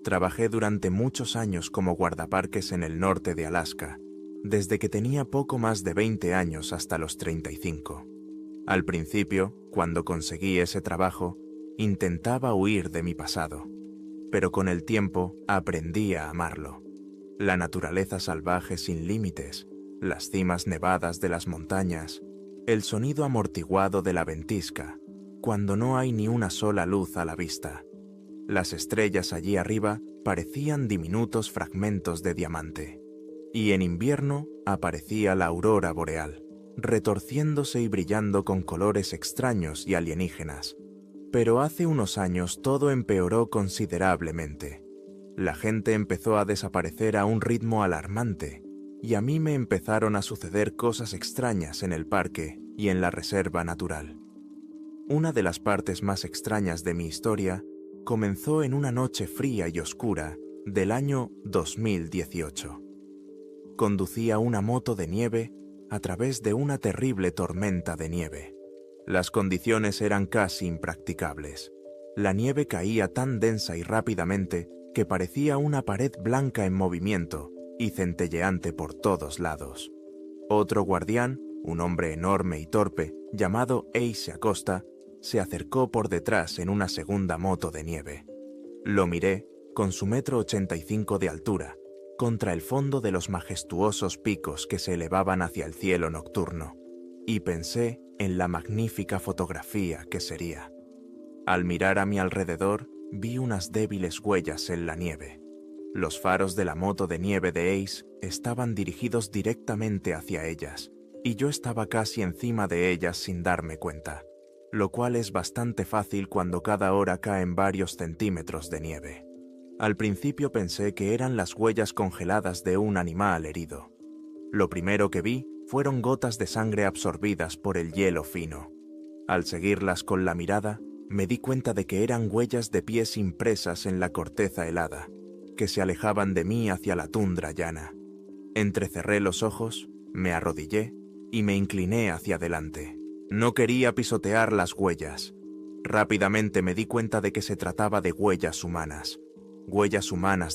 Trabajé durante muchos años como guardaparques en el norte de Alaska, desde que tenía poco más de 20 años hasta los 35. Al principio, cuando conseguí ese trabajo, intentaba huir de mi pasado, pero con el tiempo aprendí a amarlo. La naturaleza salvaje sin límites, las cimas nevadas de las montañas, el sonido amortiguado de la ventisca, cuando no hay ni una sola luz a la vista. Las estrellas allí arriba parecían diminutos fragmentos de diamante, y en invierno aparecía la aurora boreal, retorciéndose y brillando con colores extraños y alienígenas. Pero hace unos años todo empeoró considerablemente. La gente empezó a desaparecer a un ritmo alarmante, y a mí me empezaron a suceder cosas extrañas en el parque y en la reserva natural. Una de las partes más extrañas de mi historia comenzó en una noche fría y oscura del año 2018. Conducía una moto de nieve a través de una terrible tormenta de nieve. Las condiciones eran casi impracticables. La nieve caía tan densa y rápidamente que parecía una pared blanca en movimiento y centelleante por todos lados. Otro guardián, un hombre enorme y torpe, llamado Ace Acosta, se acercó por detrás en una segunda moto de nieve. Lo miré, con su 1,85 m de altura, contra el fondo de los majestuosos picos que se elevaban hacia el cielo nocturno, y pensé en la magnífica fotografía que sería. Al mirar a mi alrededor, vi unas débiles huellas en la nieve. Los faros de la moto de nieve de Ace estaban dirigidos directamente hacia ellas, y yo estaba casi encima de ellas sin darme cuenta, lo cual es bastante fácil cuando cada hora caen varios centímetros de nieve. Al principio pensé que eran las huellas congeladas de un animal herido. Lo primero que vi fueron gotas de sangre absorbidas por el hielo fino. Al seguirlas con la mirada, me di cuenta de que eran huellas de pies impresas en la corteza helada, que se alejaban de mí hacia la tundra llana. Entrecerré los ojos, me arrodillé y me incliné hacia adelante. No quería pisotear las huellas. Rápidamente me di cuenta de que se trataba de huellas humanas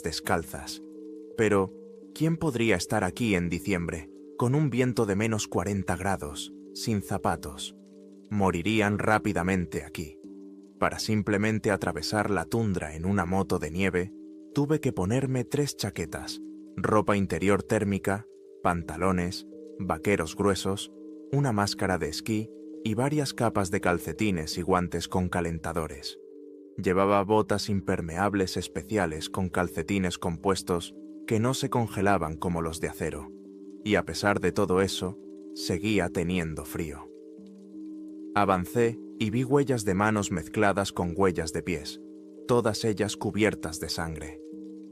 descalzas. Pero, ¿quién podría estar aquí en diciembre, con un viento de -40 grados, sin zapatos? Morirían rápidamente aquí. Para simplemente atravesar la tundra en una moto de nieve, tuve que ponerme 3 chaquetas, ropa interior térmica, pantalones, vaqueros gruesos, una máscara de esquí y varias capas de calcetines y guantes con calentadores. Llevaba botas impermeables especiales con calcetines compuestos que no se congelaban como los de acero, y a pesar de todo eso, seguía teniendo frío. Avancé y vi huellas de manos mezcladas con huellas de pies, todas ellas cubiertas de sangre.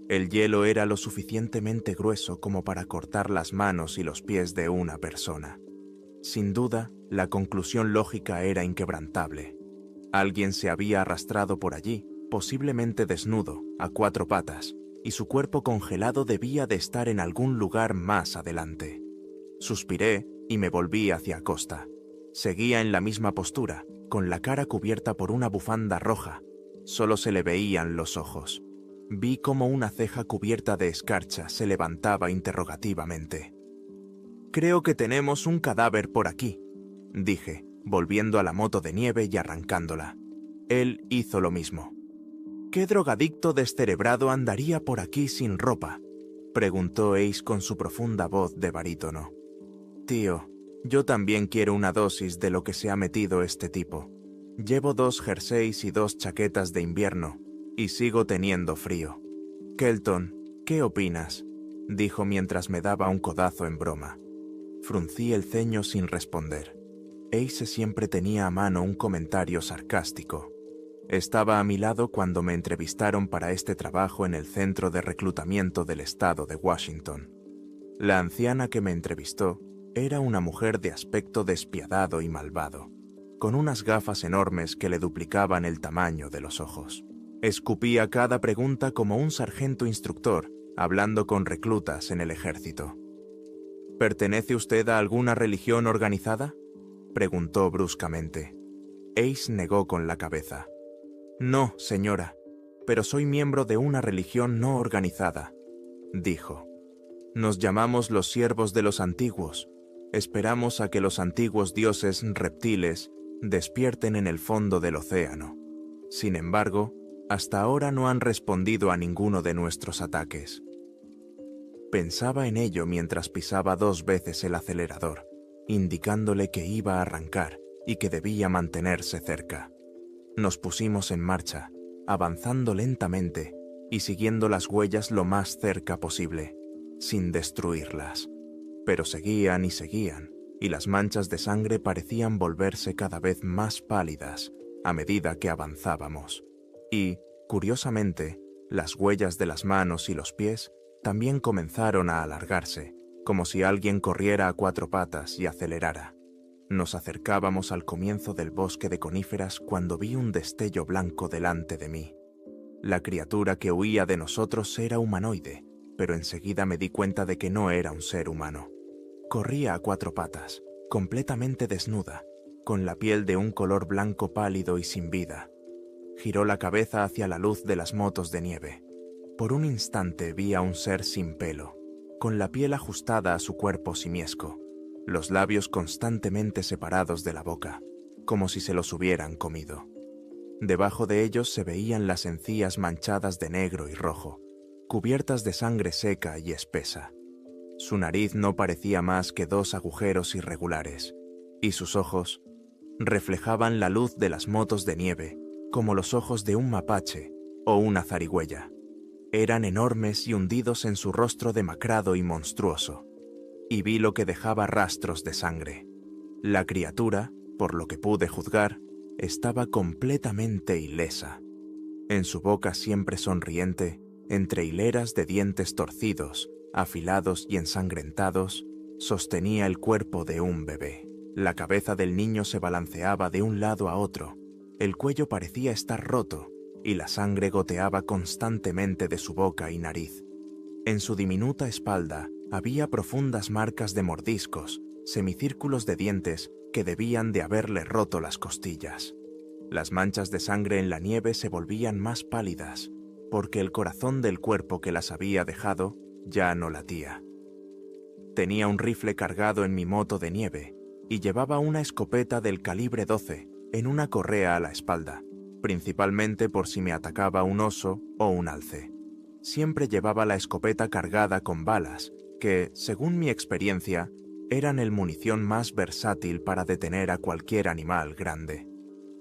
El hielo era lo suficientemente grueso como para cortar las manos y los pies de una persona. Sin duda, la conclusión lógica era inquebrantable. Alguien se había arrastrado por allí, posiblemente desnudo, a 4 patas, y su cuerpo congelado debía de estar en algún lugar más adelante. Suspiré y me volví hacia Acosta. Seguía en la misma postura, con la cara cubierta por una bufanda roja. Solo se le veían los ojos. Vi cómo una ceja cubierta de escarcha se levantaba interrogativamente. «Creo que tenemos un cadáver por aquí», dije, volviendo a la moto de nieve y arrancándola. Él hizo lo mismo. «¿Qué drogadicto descerebrado andaría por aquí sin ropa?», preguntó Ace con su profunda voz de barítono. «Tío, yo también quiero una dosis de lo que se ha metido este tipo. Llevo 2 jerseys y 2 chaquetas de invierno, y sigo teniendo frío». «Kelton, ¿qué opinas?», dijo mientras me daba un codazo en broma. Fruncí el ceño sin responder. Ace siempre tenía a mano un comentario sarcástico. Estaba a mi lado cuando me entrevistaron para este trabajo en el centro de reclutamiento del estado de Washington. La anciana que me entrevistó era una mujer de aspecto despiadado y malvado, con unas gafas enormes que le duplicaban el tamaño de los ojos. Escupía cada pregunta como un sargento instructor, hablando con reclutas en el ejército. «¿Pertenece usted a alguna religión organizada?», preguntó bruscamente. Ace negó con la cabeza. «No, señora. pero soy miembro de una religión no organizada, dijo. Nos llamamos los siervos de los antiguos. Esperamos a que los antiguos dioses reptiles despierten en el fondo del océano. Sin embargo, hasta ahora no han respondido a ninguno de nuestros ataques. Pensaba en ello mientras pisaba 2 veces el acelerador, indicándole que iba a arrancar y que debía mantenerse cerca. Nos pusimos en marcha, avanzando lentamente y siguiendo las huellas lo más cerca posible, sin destruirlas. Pero seguían y seguían, y las manchas de sangre parecían volverse cada vez más pálidas a medida que avanzábamos. Y, curiosamente, las huellas de las manos y los pies también comenzaron a alargarse, como si alguien corriera a 4 patas y acelerara. Nos acercábamos al comienzo del bosque de coníferas cuando vi un destello blanco delante de mí. La criatura que huía de nosotros era humanoide, pero enseguida me di cuenta de que no era un ser humano. Corría a 4 patas, completamente desnuda, con la piel de un color blanco pálido y sin vida. Giró la cabeza hacia la luz de las motos de nieve. Por un instante vi a un ser sin pelo, con la piel ajustada a su cuerpo simiesco, los labios constantemente separados de la boca, como si se los hubieran comido. Debajo de ellos se veían las encías manchadas de negro y rojo, cubiertas de sangre seca y espesa. Su nariz no parecía más que 2 agujeros irregulares, y sus ojos reflejaban la luz de las motos de nieve como los ojos de un mapache o una zarigüeya. Eran enormes y hundidos en su rostro demacrado y monstruoso, y vi lo que dejaba rastros de sangre. La criatura, por lo que pude juzgar, estaba completamente ilesa. En su boca siempre sonriente, entre hileras de dientes torcidos, afilados y ensangrentados, sostenía el cuerpo de un bebé. La cabeza del niño se balanceaba de un lado a otro, el cuello parecía estar roto y la sangre goteaba constantemente de su boca y nariz. En su diminuta espalda había profundas marcas de mordiscos, semicírculos de dientes que debían de haberle roto las costillas. Las manchas de sangre en la nieve se volvían más pálidas, porque el corazón del cuerpo que las había dejado ya no latía. Tenía un rifle cargado en mi moto de nieve y llevaba una escopeta del calibre 12 en una correa a la espalda, principalmente por si me atacaba un oso o un alce. Siempre llevaba la escopeta cargada con balas, que, según mi experiencia, eran el munición más versátil para detener a cualquier animal grande.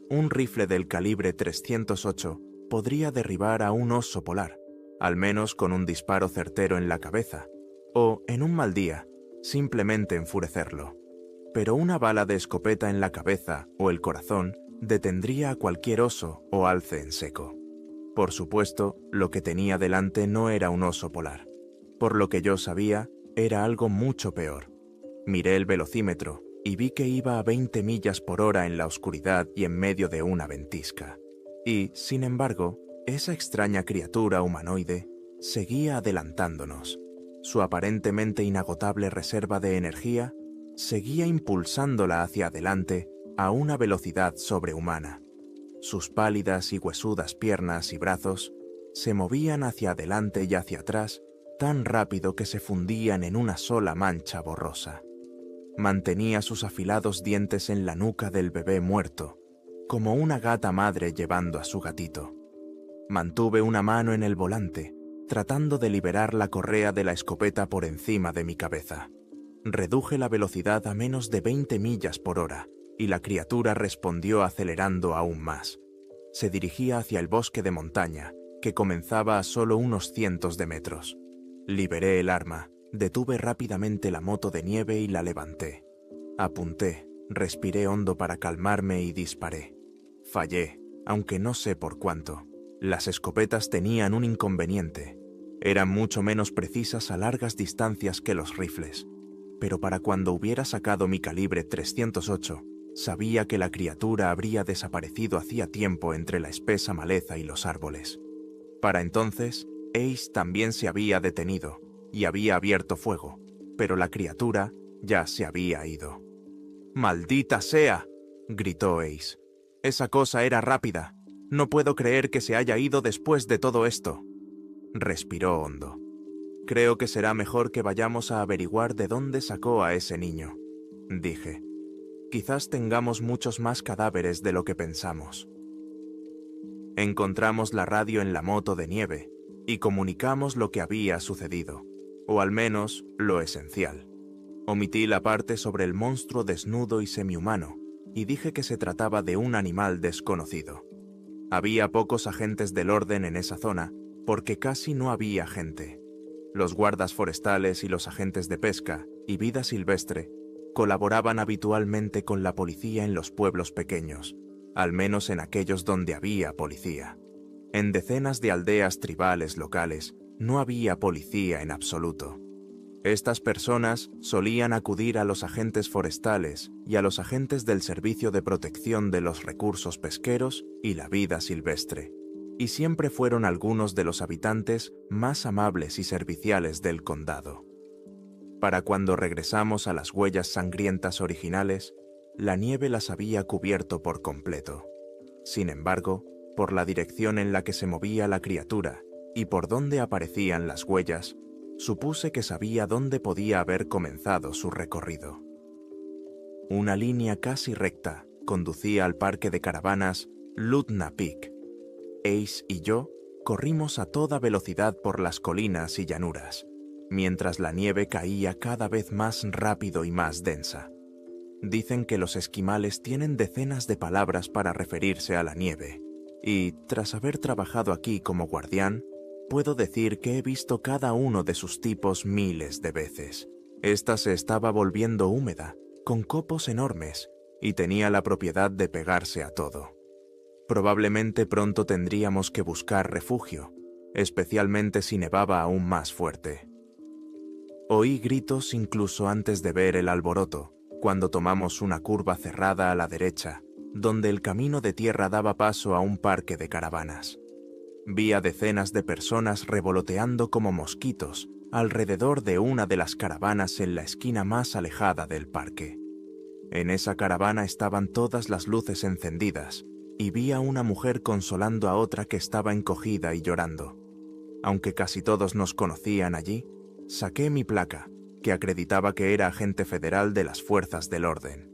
Un rifle del calibre 308 podría derribar a un oso polar, al menos con un disparo certero en la cabeza, o, en un mal día, simplemente enfurecerlo. Pero una bala de escopeta en la cabeza o el corazón detendría a cualquier oso o alce en seco. Por supuesto, lo que tenía delante no era un oso polar. Por lo que yo sabía, era algo mucho peor. Miré el velocímetro y vi que iba a 20 millas por hora en la oscuridad y en medio de una ventisca. Y, sin embargo, esa extraña criatura humanoide seguía adelantándonos. Su aparentemente inagotable reserva de energía seguía impulsándola hacia adelante a una velocidad sobrehumana. Sus pálidas y huesudas piernas y brazos se movían hacia adelante y hacia atrás tan rápido que se fundían en una sola mancha borrosa. Mantenía sus afilados dientes en la nuca del bebé muerto, como una gata madre llevando a su gatito. Mantuve una mano en el volante, tratando de liberar la correa de la escopeta por encima de mi cabeza. Reduje la velocidad a menos de 20 millas por hora, y la criatura respondió acelerando aún más. Se dirigía hacia el bosque de montaña, que comenzaba a solo unos cientos de metros. Liberé el arma, detuve rápidamente la moto de nieve y la levanté. Apunté, respiré hondo para calmarme y disparé. Fallé, aunque no sé por cuánto. Las escopetas tenían un inconveniente. Eran mucho menos precisas a largas distancias que los rifles. Pero para cuando hubiera sacado mi calibre 308, sabía que la criatura habría desaparecido hacía tiempo entre la espesa maleza y los árboles. Para entonces, Ace también se había detenido y había abierto fuego, pero la criatura ya se había ido. «¡Maldita sea!», gritó Ace. «Esa cosa era rápida». No puedo creer que se haya ido después de todo esto. Respiró hondo. Creo que será mejor que vayamos a averiguar de dónde sacó a ese niño, dije. Quizás tengamos muchos más cadáveres de lo que pensamos. Encontramos la radio en la moto de nieve y comunicamos lo que había sucedido, o al menos lo esencial. Omití la parte sobre el monstruo desnudo y semihumano y dije que se trataba de un animal desconocido. Había pocos agentes del orden en esa zona porque casi no había gente. Los guardas forestales y los agentes de pesca y vida silvestre colaboraban habitualmente con la policía en los pueblos pequeños, al menos en aquellos donde había policía. En decenas de aldeas tribales locales no había policía en absoluto. Estas personas solían acudir a los agentes forestales y a los agentes del Servicio de Protección de los Recursos Pesqueros y la Vida Silvestre, y siempre fueron algunos de los habitantes más amables y serviciales del condado. Para cuando regresamos a las huellas sangrientas originales, la nieve las había cubierto por completo. Sin embargo, por la dirección en la que se movía la criatura y por dónde aparecían las huellas, supuse que sabía dónde podía haber comenzado su recorrido. Una línea casi recta conducía al parque de caravanas Lutna Peak. Ace y yo corrimos a toda velocidad por las colinas y llanuras, mientras la nieve caía cada vez más rápido y más densa. Dicen que los esquimales tienen decenas de palabras para referirse a la nieve, y, tras haber trabajado aquí como guardián, puedo decir que he visto cada uno de sus tipos miles de veces. Esta se estaba volviendo húmeda, con copos enormes, y tenía la propiedad de pegarse a todo. Probablemente pronto tendríamos que buscar refugio, especialmente si nevaba aún más fuerte. Oí gritos incluso antes de ver el alboroto, cuando tomamos una curva cerrada a la derecha, donde el camino de tierra daba paso a un parque de caravanas. Vi a decenas de personas revoloteando como mosquitos alrededor de una de las caravanas en la esquina más alejada del parque. En esa caravana estaban todas las luces encendidas, y vi a una mujer consolando a otra que estaba encogida y llorando. Aunque casi todos nos conocían allí, saqué mi placa, que acreditaba que era agente federal de las fuerzas del orden.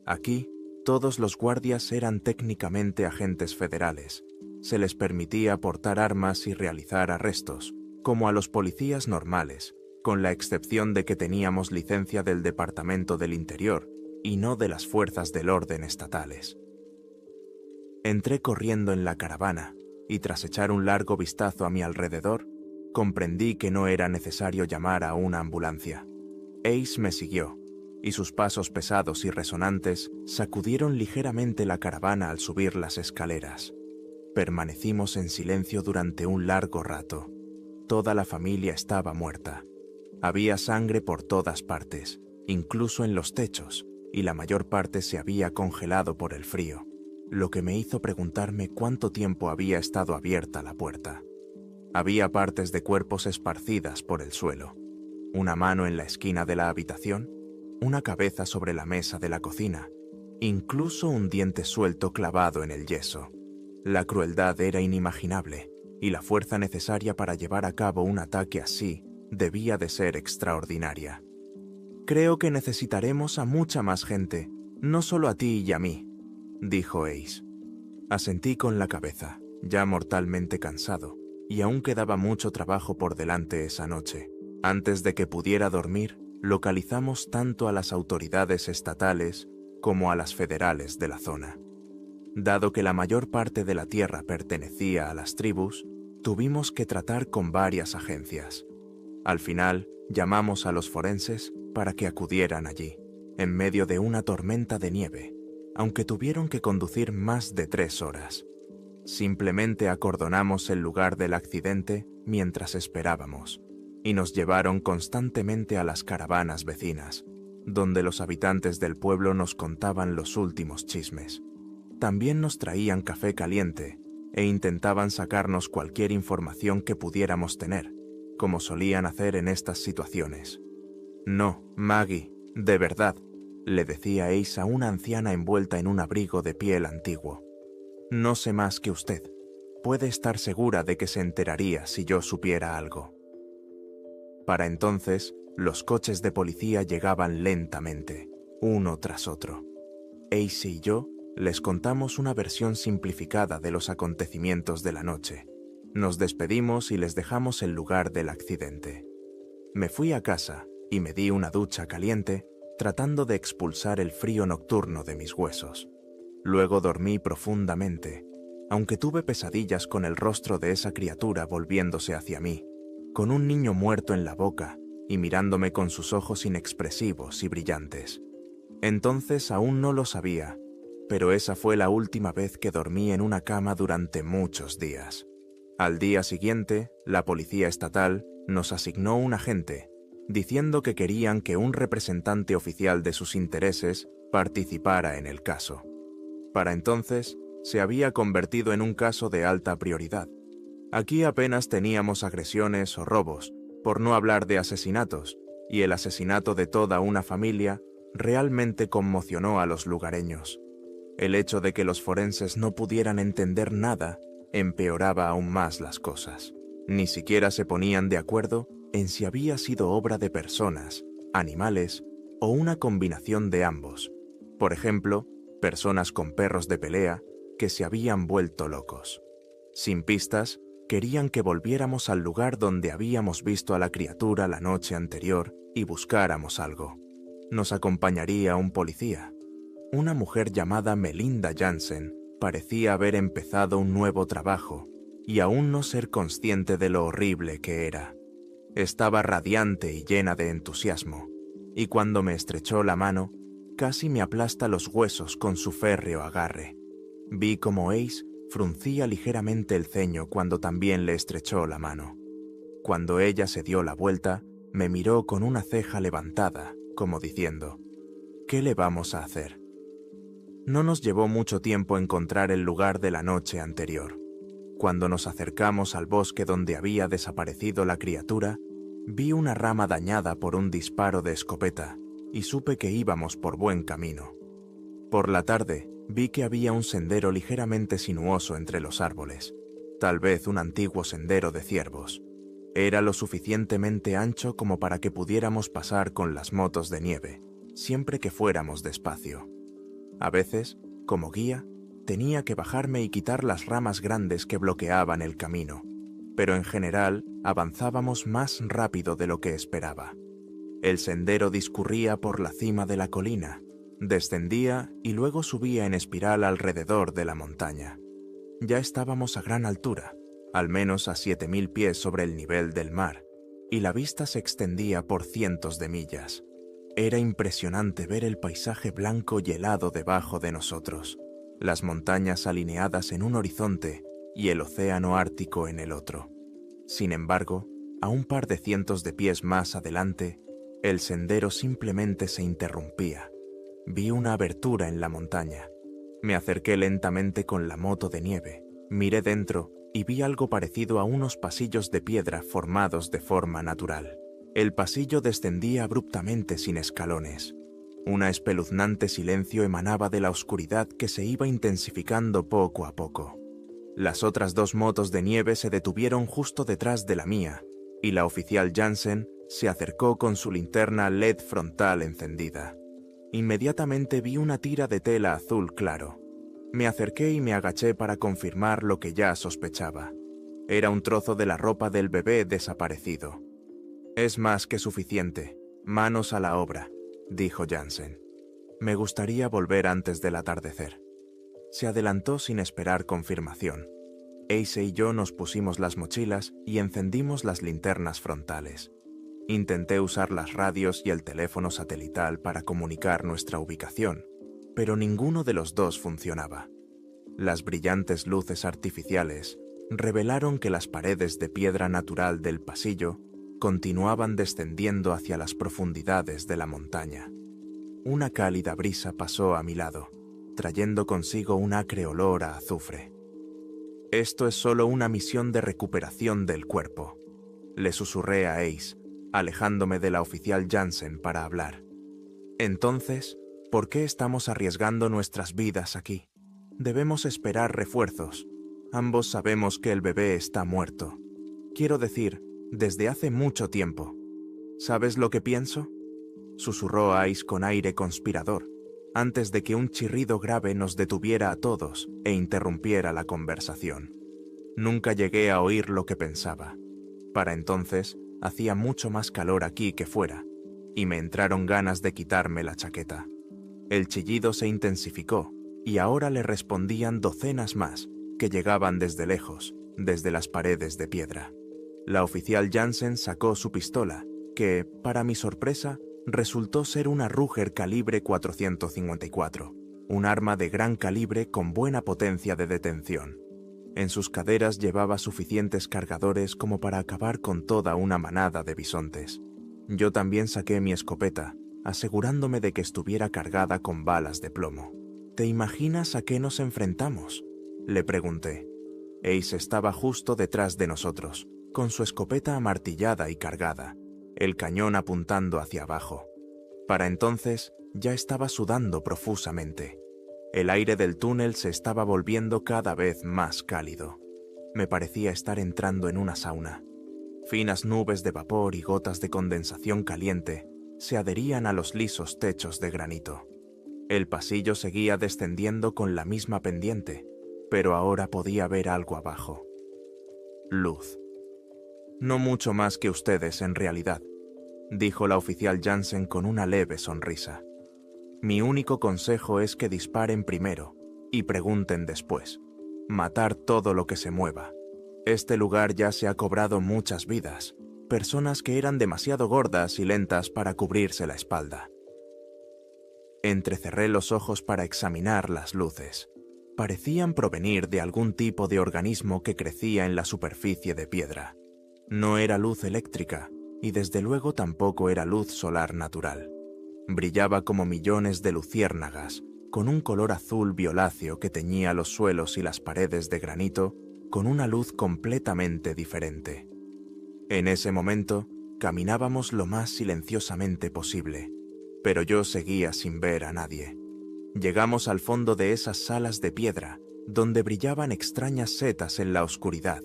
Aquí, todos los guardias eran técnicamente agentes federales. Se les permitía portar armas y realizar arrestos, como a los policías normales, con la excepción de que teníamos licencia del Departamento del Interior y no de las fuerzas del orden estatales. Entré corriendo en la caravana y tras echar un largo vistazo a mi alrededor, comprendí que no era necesario llamar a una ambulancia. Ace me siguió, y sus pasos pesados y resonantes sacudieron ligeramente la caravana al subir las escaleras. Permanecimos en silencio durante un largo rato. Toda la familia estaba muerta. Había sangre por todas partes, incluso en los techos, y la mayor parte se había congelado por el frío, lo que me hizo preguntarme cuánto tiempo había estado abierta la puerta. Había partes de cuerpos esparcidas por el suelo, una mano en la esquina de la habitación, una cabeza sobre la mesa de la cocina, incluso un diente suelto clavado en el yeso. La crueldad era inimaginable, y la fuerza necesaria para llevar a cabo un ataque así debía de ser extraordinaria. Creo que necesitaremos a mucha más gente, no solo a ti y a mí, dijo Ace. Asentí con la cabeza, ya mortalmente cansado, y aún quedaba mucho trabajo por delante esa noche. Antes de que pudiera dormir, localizamos tanto a las autoridades estatales como a las federales de la zona. Dado que la mayor parte de la tierra pertenecía a las tribus, tuvimos que tratar con varias agencias. Al final, llamamos a los forenses para que acudieran allí, en medio de una tormenta de nieve, aunque tuvieron que conducir más de 3 horas. Simplemente acordonamos el lugar del accidente mientras esperábamos, y nos llevaron constantemente a las caravanas vecinas, donde los habitantes del pueblo nos contaban los últimos chismes. También nos traían café caliente e intentaban sacarnos cualquier información que pudiéramos tener, como solían hacer en estas situaciones. No, Maggie, de verdad, le decía Ace a una anciana envuelta en un abrigo de piel antiguo. No sé más que usted. Puede estar segura de que se enteraría si yo supiera algo. Para entonces, los coches de policía llegaban lentamente, uno tras otro. Ace y yo les contamos una versión simplificada de los acontecimientos de la noche. Nos despedimos y les dejamos el lugar del accidente. Me fui a casa y me di una ducha caliente, tratando de expulsar el frío nocturno de mis huesos. Luego dormí profundamente, aunque tuve pesadillas con el rostro de esa criatura volviéndose hacia mí, con un niño muerto en la boca y mirándome con sus ojos inexpresivos y brillantes. Entonces aún no lo sabía, pero esa fue la última vez que dormí en una cama durante muchos días. Al día siguiente, la policía estatal nos asignó un agente, diciendo que querían que un representante oficial de sus intereses participara en el caso. Para entonces, se había convertido en un caso de alta prioridad. Aquí apenas teníamos agresiones o robos, por no hablar de asesinatos, y el asesinato de toda una familia realmente conmocionó a los lugareños. El hecho de que los forenses no pudieran entender nada empeoraba aún más las cosas. Ni siquiera se ponían de acuerdo en si había sido obra de personas, animales o una combinación de ambos. Por ejemplo, personas con perros de pelea que se habían vuelto locos. Sin pistas, querían que volviéramos al lugar donde habíamos visto a la criatura la noche anterior y buscáramos algo. Nos acompañaría un policía. Una mujer llamada Melinda Jansen parecía haber empezado un nuevo trabajo y aún no ser consciente de lo horrible que era. Estaba radiante y llena de entusiasmo, y cuando me estrechó la mano, casi me aplasta los huesos con su férreo agarre. Vi como Ace fruncía ligeramente el ceño cuando también le estrechó la mano. Cuando ella se dio la vuelta, me miró con una ceja levantada, como diciendo, ¿qué le vamos a hacer? No nos llevó mucho tiempo encontrar el lugar de la noche anterior. Cuando nos acercamos al bosque donde había desaparecido la criatura, vi una rama dañada por un disparo de escopeta y supe que íbamos por buen camino. Por la tarde, vi que había un sendero ligeramente sinuoso entre los árboles, tal vez un antiguo sendero de ciervos. Era lo suficientemente ancho como para que pudiéramos pasar con las motos de nieve, siempre que fuéramos despacio. A veces, como guía, tenía que bajarme y quitar las ramas grandes que bloqueaban el camino, pero en general avanzábamos más rápido de lo que esperaba. El sendero discurría por la cima de la colina, descendía y luego subía en espiral alrededor de la montaña. Ya estábamos a gran altura, al menos a 7.000 pies sobre el nivel del mar, y la vista se extendía por cientos de millas. Era impresionante ver el paisaje blanco y helado debajo de nosotros, las montañas alineadas en un horizonte y el océano Ártico en el otro. Sin embargo, a un par de cientos de pies más adelante, el sendero simplemente se interrumpía. Vi una abertura en la montaña. Me acerqué lentamente con la moto de nieve, miré dentro y vi algo parecido a unos pasillos de piedra formados de forma natural. El pasillo descendía abruptamente sin escalones. Un espeluznante silencio emanaba de la oscuridad que se iba intensificando poco a poco. Las otras dos motos de nieve se detuvieron justo detrás de la mía, y la oficial Jansen se acercó con su linterna LED frontal encendida. Inmediatamente vi una tira de tela azul claro. Me acerqué y me agaché para confirmar lo que ya sospechaba. Era un trozo de la ropa del bebé desaparecido. «Es más que suficiente. Manos a la obra», dijo Jansen. «Me gustaría volver antes del atardecer». Se adelantó sin esperar confirmación. Ace y yo nos pusimos las mochilas y encendimos las linternas frontales. Intenté usar las radios y el teléfono satelital para comunicar nuestra ubicación, pero ninguno de los dos funcionaba. Las brillantes luces artificiales revelaron que las paredes de piedra natural del pasillo continuaban descendiendo hacia las profundidades de la montaña. Una cálida brisa pasó a mi lado, trayendo consigo un acre olor a azufre. «Esto es solo una misión de recuperación del cuerpo», le susurré a Ace, alejándome de la oficial Jansen para hablar. «Entonces, ¿por qué estamos arriesgando nuestras vidas aquí? Debemos esperar refuerzos. Ambos sabemos que el bebé está muerto. Quiero decir, desde hace mucho tiempo. ¿Sabes lo que pienso?, susurró Ice con aire conspirador, antes de que un chirrido grave nos detuviera a todos e interrumpiera la conversación. Nunca llegué a oír lo que pensaba. Para entonces, hacía mucho más calor aquí que fuera, y me entraron ganas de quitarme la chaqueta. El chillido se intensificó, y ahora le respondían docenas más, que llegaban desde lejos, desde las paredes de piedra. La oficial Jansen sacó su pistola, que, para mi sorpresa, resultó ser una Ruger calibre 454, un arma de gran calibre con buena potencia de detención. En sus caderas llevaba suficientes cargadores como para acabar con toda una manada de bisontes. Yo también saqué mi escopeta, asegurándome de que estuviera cargada con balas de plomo. ¿Te imaginas a qué nos enfrentamos?, le pregunté. Ace estaba justo detrás de nosotros, con su escopeta amartillada y cargada, el cañón apuntando hacia abajo. Para entonces, ya estaba sudando profusamente. El aire del túnel se estaba volviendo cada vez más cálido. Me parecía estar entrando en una sauna. Finas nubes de vapor y gotas de condensación caliente se adherían a los lisos techos de granito. El pasillo seguía descendiendo con la misma pendiente, pero ahora podía ver algo abajo. Luz. No mucho más que ustedes en realidad, dijo la oficial Jansen con una leve sonrisa. Mi único consejo es que disparen primero y pregunten después. Matar todo lo que se mueva. Este lugar ya se ha cobrado muchas vidas, personas que eran demasiado gordas y lentas para cubrirse la espalda. Entrecerré los ojos para examinar las luces. Parecían provenir de algún tipo de organismo que crecía en la superficie de piedra. No era luz eléctrica, y desde luego tampoco era luz solar natural. Brillaba como millones de luciérnagas, con un color azul violáceo que teñía los suelos y las paredes de granito con una luz completamente diferente. En ese momento, caminábamos lo más silenciosamente posible, pero yo seguía sin ver a nadie. Llegamos al fondo de esas salas de piedra, donde brillaban extrañas setas en la oscuridad,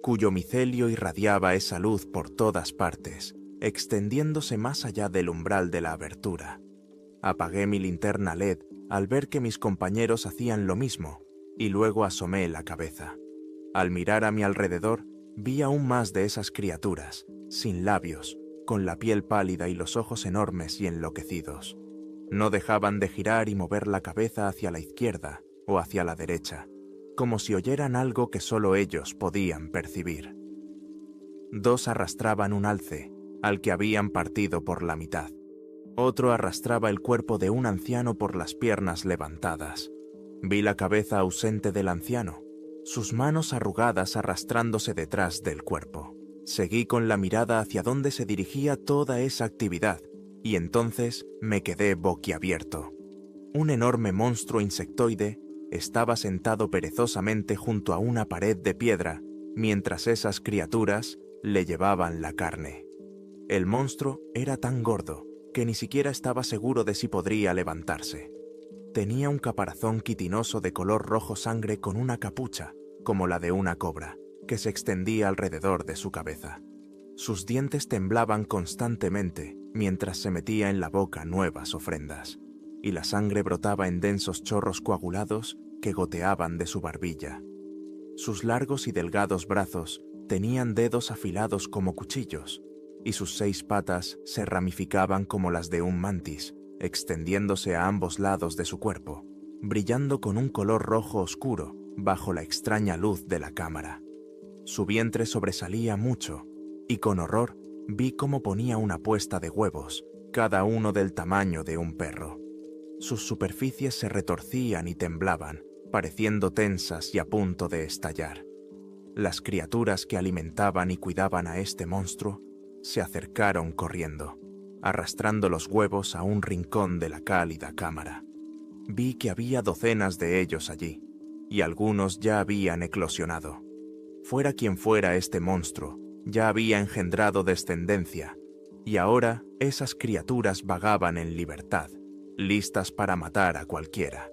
cuyo micelio irradiaba esa luz por todas partes, extendiéndose más allá del umbral de la abertura. Apagué mi linterna LED al ver que mis compañeros hacían lo mismo, y luego asomé la cabeza. Al mirar a mi alrededor, vi aún más de esas criaturas, sin labios, con la piel pálida y los ojos enormes y enloquecidos. No dejaban de girar y mover la cabeza hacia la izquierda o hacia la derecha, como si oyeran algo que solo ellos podían percibir. Dos arrastraban un alce, al que habían partido por la mitad. Otro arrastraba el cuerpo de un anciano por las piernas levantadas. Vi la cabeza ausente del anciano, sus manos arrugadas arrastrándose detrás del cuerpo. Seguí con la mirada hacia donde se dirigía toda esa actividad, y entonces me quedé boquiabierto. Un enorme monstruo insectoide estaba sentado perezosamente junto a una pared de piedra, mientras esas criaturas le llevaban la carne. El monstruo era tan gordo que ni siquiera estaba seguro de si podría levantarse. Tenía un caparazón quitinoso de color rojo sangre con una capucha, como la de una cobra, que se extendía alrededor de su cabeza. Sus dientes temblaban constantemente mientras se metía en la boca nuevas ofrendas, y la sangre brotaba en densos chorros coagulados que goteaban de su barbilla. Sus largos y delgados brazos tenían dedos afilados como cuchillos, y sus 6 patas se ramificaban como las de un mantis, extendiéndose a ambos lados de su cuerpo, brillando con un color rojo oscuro bajo la extraña luz de la cámara. Su vientre sobresalía mucho, y con horror vi cómo ponía una puesta de huevos, cada uno del tamaño de un perro. Sus superficies se retorcían y temblaban, pareciendo tensas y a punto de estallar. Las criaturas que alimentaban y cuidaban a este monstruo se acercaron corriendo, arrastrando los huevos a un rincón de la cálida cámara. Vi que había docenas de ellos allí, y algunos ya habían eclosionado. Fuera quien fuera este monstruo, ya había engendrado descendencia, y ahora esas criaturas vagaban en libertad, listas para matar a cualquiera.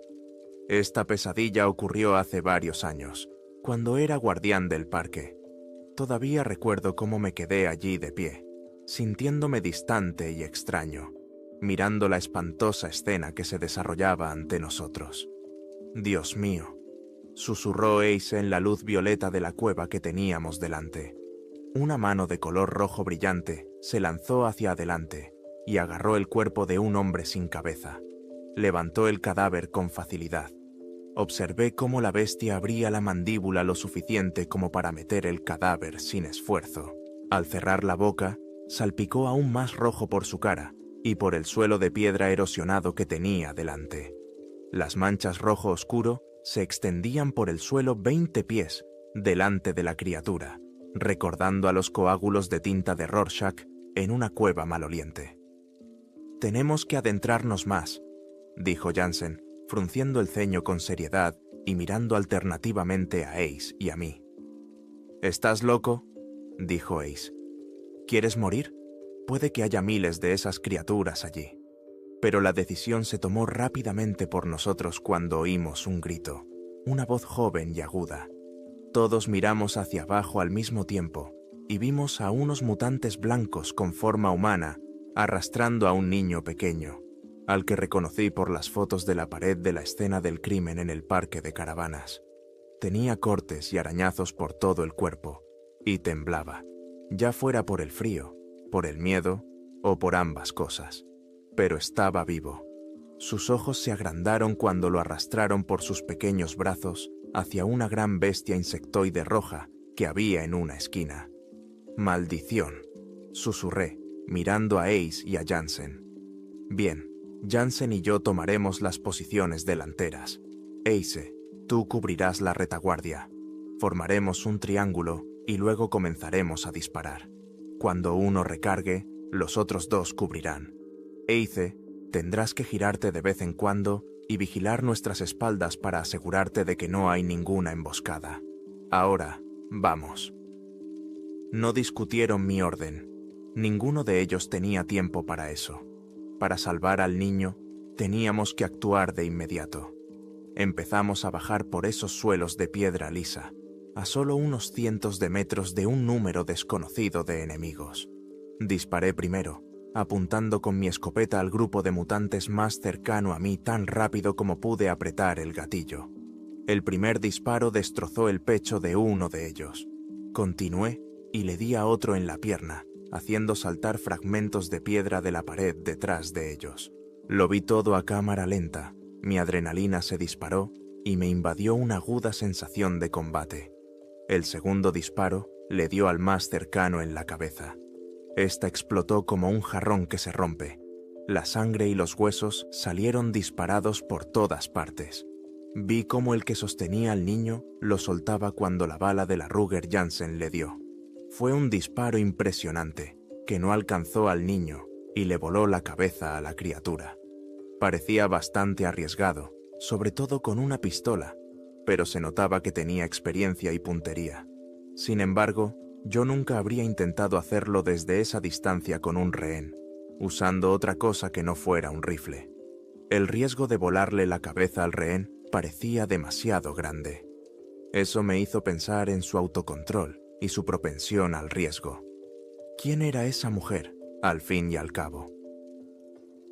Esta pesadilla ocurrió hace varios años, cuando era guardián del parque. Todavía recuerdo cómo me quedé allí de pie, sintiéndome distante y extraño, mirando la espantosa escena que se desarrollaba ante nosotros. «Dios mío», susurró Ace en la luz violeta de la cueva que teníamos delante. Una mano de color rojo brillante se lanzó hacia adelante y agarró el cuerpo de un hombre sin cabeza. Levantó el cadáver con facilidad. Observé cómo la bestia abría la mandíbula lo suficiente como para meter el cadáver sin esfuerzo. Al cerrar la boca, salpicó aún más rojo por su cara y por el suelo de piedra erosionado que tenía delante. Las manchas rojo oscuro se extendían por el suelo 20 pies delante de la criatura, recordando a los coágulos de tinta de Rorschach en una cueva maloliente. «Tenemos que adentrarnos más», dijo Jansen, frunciendo el ceño con seriedad y mirando alternativamente a Ace y a mí. «¿Estás loco?», dijo Ace. «¿Quieres morir? Puede que haya miles de esas criaturas allí». Pero la decisión se tomó rápidamente por nosotros cuando oímos un grito, una voz joven y aguda. Todos miramos hacia abajo al mismo tiempo y vimos a unos mutantes blancos con forma humana arrastrando a un niño pequeño, al que reconocí por las fotos de la pared de la escena del crimen en el parque de caravanas. Tenía cortes y arañazos por todo el cuerpo y temblaba, ya fuera por el frío, por el miedo o por ambas cosas. Pero estaba vivo. Sus ojos se agrandaron cuando lo arrastraron por sus pequeños brazos hacia una gran bestia insectoide roja que había en una esquina. «Maldición», susurré, mirando a Ace y a Jansen. «Bien, Jansen y yo tomaremos las posiciones delanteras. Ace, tú cubrirás la retaguardia. Formaremos un triángulo y luego comenzaremos a disparar. Cuando uno recargue, los otros dos cubrirán. Ace, tendrás que girarte de vez en cuando y vigilar nuestras espaldas para asegurarte de que no hay ninguna emboscada. Ahora, vamos». No discutieron mi orden. Ninguno de ellos tenía tiempo para eso. Para salvar al niño, teníamos que actuar de inmediato. Empezamos a bajar por esos suelos de piedra lisa, a solo unos cientos de metros de un número desconocido de enemigos. Disparé primero, apuntando con mi escopeta al grupo de mutantes más cercano a mí tan rápido como pude apretar el gatillo. El primer disparo destrozó el pecho de uno de ellos. Continué y le di a otro en la pierna, haciendo saltar fragmentos de piedra de la pared detrás de ellos. Lo vi todo a cámara lenta, mi adrenalina se disparó y me invadió una aguda sensación de combate. El segundo disparo le dio al más cercano en la cabeza. Esta explotó como un jarrón que se rompe. La sangre y los huesos salieron disparados por todas partes. Vi cómo el que sostenía al niño lo soltaba cuando la bala de la Ruger Jansen le dio. Fue un disparo impresionante, que no alcanzó al niño y le voló la cabeza a la criatura. Parecía bastante arriesgado, sobre todo con una pistola, pero se notaba que tenía experiencia y puntería. Sin embargo, yo nunca habría intentado hacerlo desde esa distancia con un rehén, usando otra cosa que no fuera un rifle. El riesgo de volarle la cabeza al rehén parecía demasiado grande. Eso me hizo pensar en su autocontrol y su propensión al riesgo. ¿Quién era esa mujer, al fin y al cabo?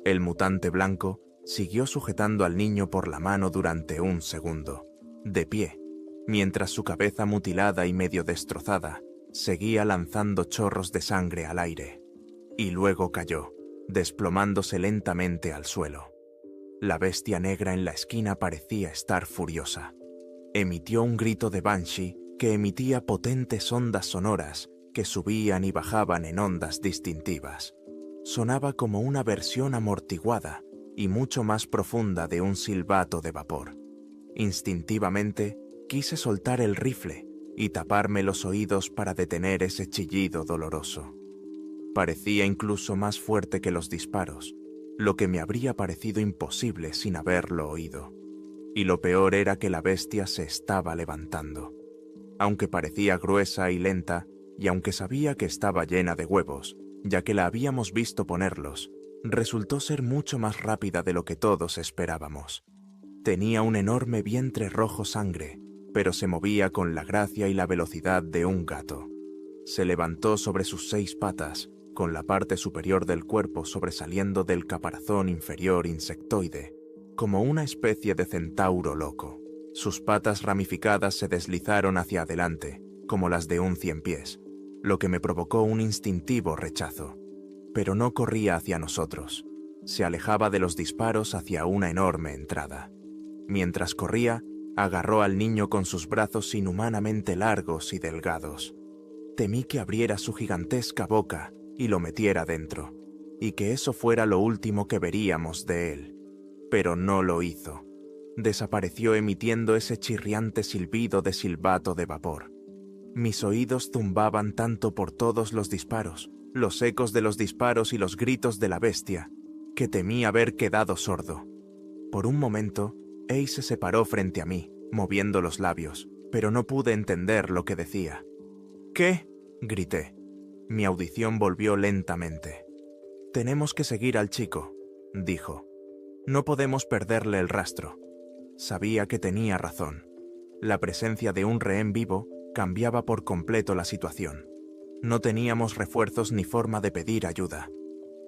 El mutante blanco siguió sujetando al niño por la mano durante un segundo, de pie, mientras su cabeza mutilada y medio destrozada seguía lanzando chorros de sangre al aire. Y luego cayó, desplomándose lentamente al suelo. La bestia negra en la esquina parecía estar furiosa. Emitió un grito de Banshee que emitía potentes ondas sonoras que subían y bajaban en ondas distintivas. Sonaba como una versión amortiguada y mucho más profunda de un silbato de vapor. Instintivamente, quise soltar el rifle y taparme los oídos para detener ese chillido doloroso. Parecía incluso más fuerte que los disparos, lo que me habría parecido imposible sin haberlo oído. Y lo peor era que la bestia se estaba levantando. Aunque parecía gruesa y lenta, y aunque sabía que estaba llena de huevos, ya que la habíamos visto ponerlos, resultó ser mucho más rápida de lo que todos esperábamos. Tenía un enorme vientre rojo sangre, pero se movía con la gracia y la velocidad de un gato. Se levantó sobre sus 6 patas, con la parte superior del cuerpo sobresaliendo del caparazón inferior insectoide, como una especie de centauro loco. Sus patas ramificadas se deslizaron hacia adelante, como las de un ciempiés, lo que me provocó un instintivo rechazo. Pero no corría hacia nosotros. Se alejaba de los disparos hacia una enorme entrada. Mientras corría, agarró al niño con sus brazos inhumanamente largos y delgados. Temí que abriera su gigantesca boca y lo metiera dentro, y que eso fuera lo último que veríamos de él. Pero no lo hizo. Desapareció emitiendo ese chirriante silbido de silbato de vapor. Mis oídos zumbaban tanto por todos los disparos, los ecos de los disparos y los gritos de la bestia, que temí haber quedado sordo. Por un momento, Ace se separó frente a mí, moviendo los labios, pero no pude entender lo que decía. «¿Qué?», grité. Mi audición volvió lentamente. «Tenemos que seguir al chico», dijo. «No podemos perderle el rastro». Sabía que tenía razón. La presencia de un rehén vivo cambiaba por completo la situación. No teníamos refuerzos ni forma de pedir ayuda.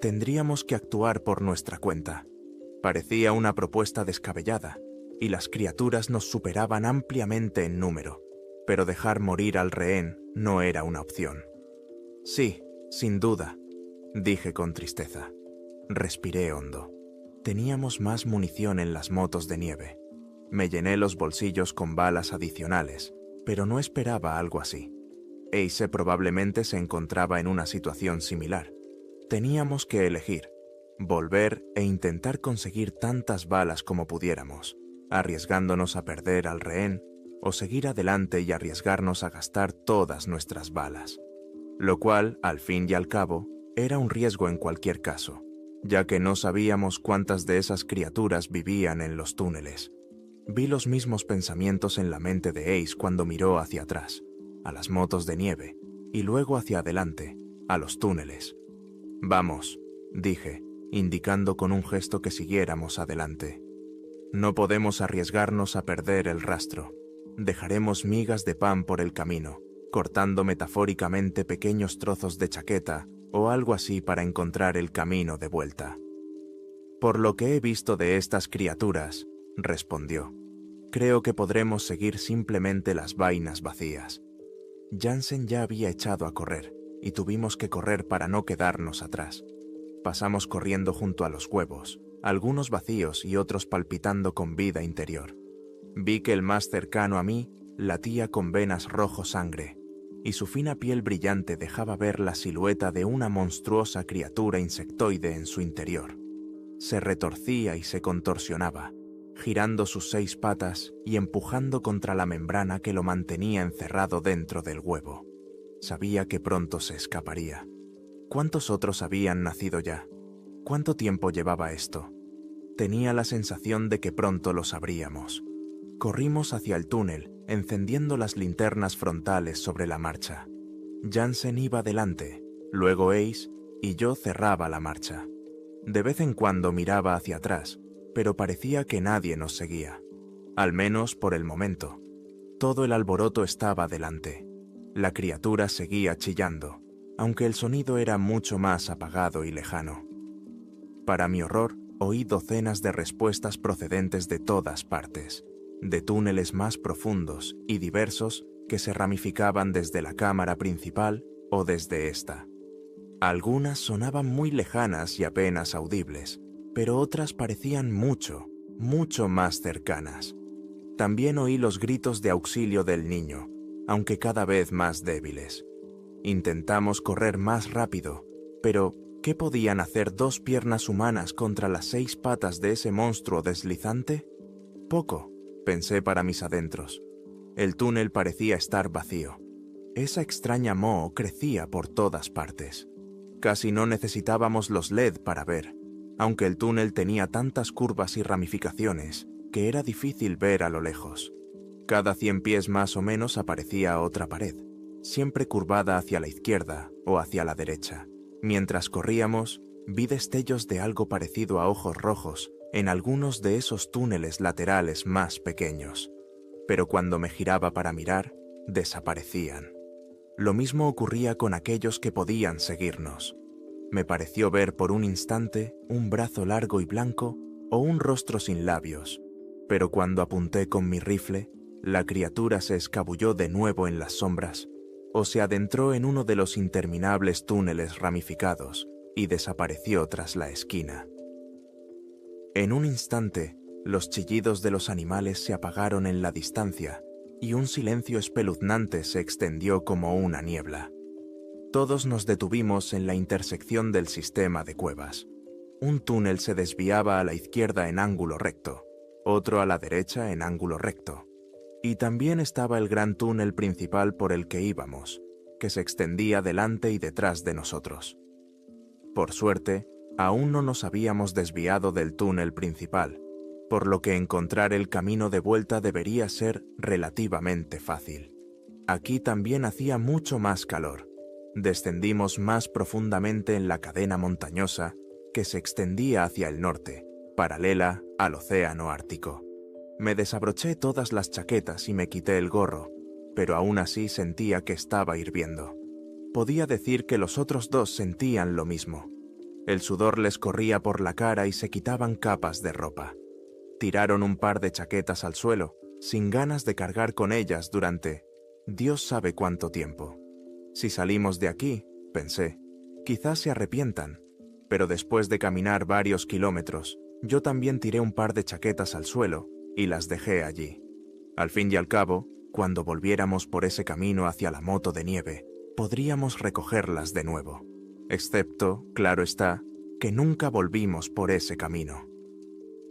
Tendríamos que actuar por nuestra cuenta. Parecía una propuesta descabellada, y las criaturas nos superaban ampliamente en número, pero dejar morir al rehén no era una opción. «Sí, sin duda», dije con tristeza. Respiré hondo. Teníamos más munición en las motos de nieve. Me llené los bolsillos con balas adicionales, pero no esperaba algo así. Ace probablemente se encontraba en una situación similar. Teníamos que elegir, volver e intentar conseguir tantas balas como pudiéramos, arriesgándonos a perder al rehén, o seguir adelante y arriesgarnos a gastar todas nuestras balas. Lo cual, al fin y al cabo, era un riesgo en cualquier caso, ya que no sabíamos cuántas de esas criaturas vivían en los túneles. Vi los mismos pensamientos en la mente de Ace cuando miró hacia atrás, a las motos de nieve, y luego hacia adelante, a los túneles. «Vamos», dije, indicando con un gesto que siguiéramos adelante. «No podemos arriesgarnos a perder el rastro. Dejaremos migas de pan por el camino, cortando metafóricamente pequeños trozos de chaqueta o algo así para encontrar el camino de vuelta». «Por lo que he visto de estas criaturas», respondió, «creo que podremos seguir simplemente las vainas vacías». Jansen ya había echado a correr, y tuvimos que correr para no quedarnos atrás. Pasamos corriendo junto a los huevos, algunos vacíos y otros palpitando con vida interior. Vi que el más cercano a mí latía con venas rojo sangre, y su fina piel brillante dejaba ver la silueta de una monstruosa criatura insectoide en su interior. Se retorcía y se contorsionaba, girando sus 6 patas y empujando contra la membrana que lo mantenía encerrado dentro del huevo. Sabía que pronto se escaparía. ¿Cuántos otros habían nacido ya? ¿Cuánto tiempo llevaba esto? Tenía la sensación de que pronto lo sabríamos. Corrimos hacia el túnel, encendiendo las linternas frontales sobre la marcha. Jansen iba delante, luego Ace, y yo cerraba la marcha. De vez en cuando miraba hacia atrás, pero parecía que nadie nos seguía. Al menos por el momento. Todo el alboroto estaba delante. La criatura seguía chillando, aunque el sonido era mucho más apagado y lejano. Para mi horror, oí docenas de respuestas procedentes de todas partes, de túneles más profundos y diversos que se ramificaban desde la cámara principal o desde esta. Algunas sonaban muy lejanas y apenas audibles, pero otras parecían mucho, mucho más cercanas. También oí los gritos de auxilio del niño, aunque cada vez más débiles. Intentamos correr más rápido, pero ¿qué podían hacer 2 piernas humanas contra las 6 patas de ese monstruo deslizante? Poco, pensé para mis adentros. El túnel parecía estar vacío. Esa extraña moho crecía por todas partes. Casi no necesitábamos los LED para ver, aunque el túnel tenía tantas curvas y ramificaciones que era difícil ver a lo lejos. Cada 100 pies más o menos aparecía otra pared, siempre curvada hacia la izquierda o hacia la derecha. Mientras corríamos, vi destellos de algo parecido a ojos rojos en algunos de esos túneles laterales más pequeños, pero cuando me giraba para mirar, desaparecían. Lo mismo ocurría con aquellos que podían seguirnos. Me pareció ver por un instante un brazo largo y blanco o un rostro sin labios, pero cuando apunté con mi rifle, la criatura se escabulló de nuevo en las sombras o se adentró en uno de los interminables túneles ramificados y desapareció tras la esquina. En un instante, los chillidos de los animales se apagaron en la distancia y un silencio espeluznante se extendió como una niebla. Todos nos detuvimos en la intersección del sistema de cuevas. Un túnel se desviaba a la izquierda en ángulo recto, otro a la derecha en ángulo recto. Y también estaba el gran túnel principal por el que íbamos, que se extendía delante y detrás de nosotros. Por suerte, aún no nos habíamos desviado del túnel principal, por lo que encontrar el camino de vuelta debería ser relativamente fácil. Aquí también hacía mucho más calor. Descendimos más profundamente en la cadena montañosa que se extendía hacia el norte, paralela al océano Ártico. Me desabroché todas las chaquetas y me quité el gorro, pero aún así sentía que estaba hirviendo. Podía decir que los otros dos sentían lo mismo. El sudor les corría por la cara y se quitaban capas de ropa. Tiraron un par de chaquetas al suelo, sin ganas de cargar con ellas durante Dios sabe cuánto tiempo. Si salimos de aquí, pensé, quizás se arrepientan, pero después de caminar varios kilómetros, yo también tiré un par de chaquetas al suelo y las dejé allí. Al fin y al cabo, cuando volviéramos por ese camino hacia la moto de nieve, podríamos recogerlas de nuevo. Excepto, claro está, que nunca volvimos por ese camino.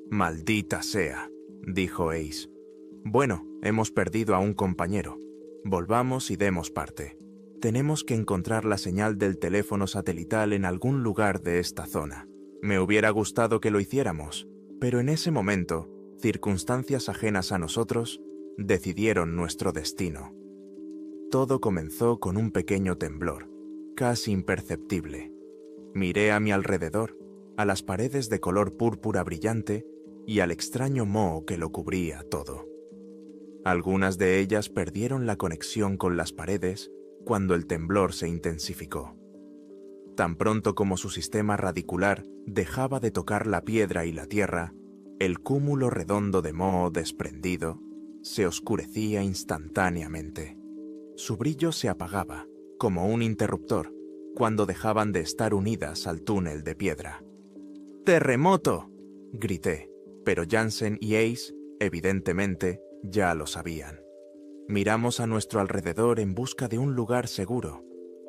«Maldita sea», dijo Ace. «Bueno, hemos perdido a un compañero. Volvamos y demos parte. Tenemos que encontrar la señal del teléfono satelital en algún lugar de esta zona. Me hubiera gustado que lo hiciéramos, pero en ese momento, circunstancias ajenas a nosotros decidieron nuestro destino». Todo comenzó con un pequeño temblor, casi imperceptible. Miré a mi alrededor, a las paredes de color púrpura brillante y al extraño moho que lo cubría todo. Algunas de ellas perdieron la conexión con las paredes cuando el temblor se intensificó. Tan pronto como su sistema radicular dejaba de tocar la piedra y la tierra, el cúmulo redondo de moho desprendido se oscurecía instantáneamente. Su brillo se apagaba, como un interruptor, cuando dejaban de estar unidas al túnel de piedra. ¡Terremoto!, grité, pero Jansen y Ace, evidentemente, ya lo sabían. Miramos a nuestro alrededor en busca de un lugar seguro.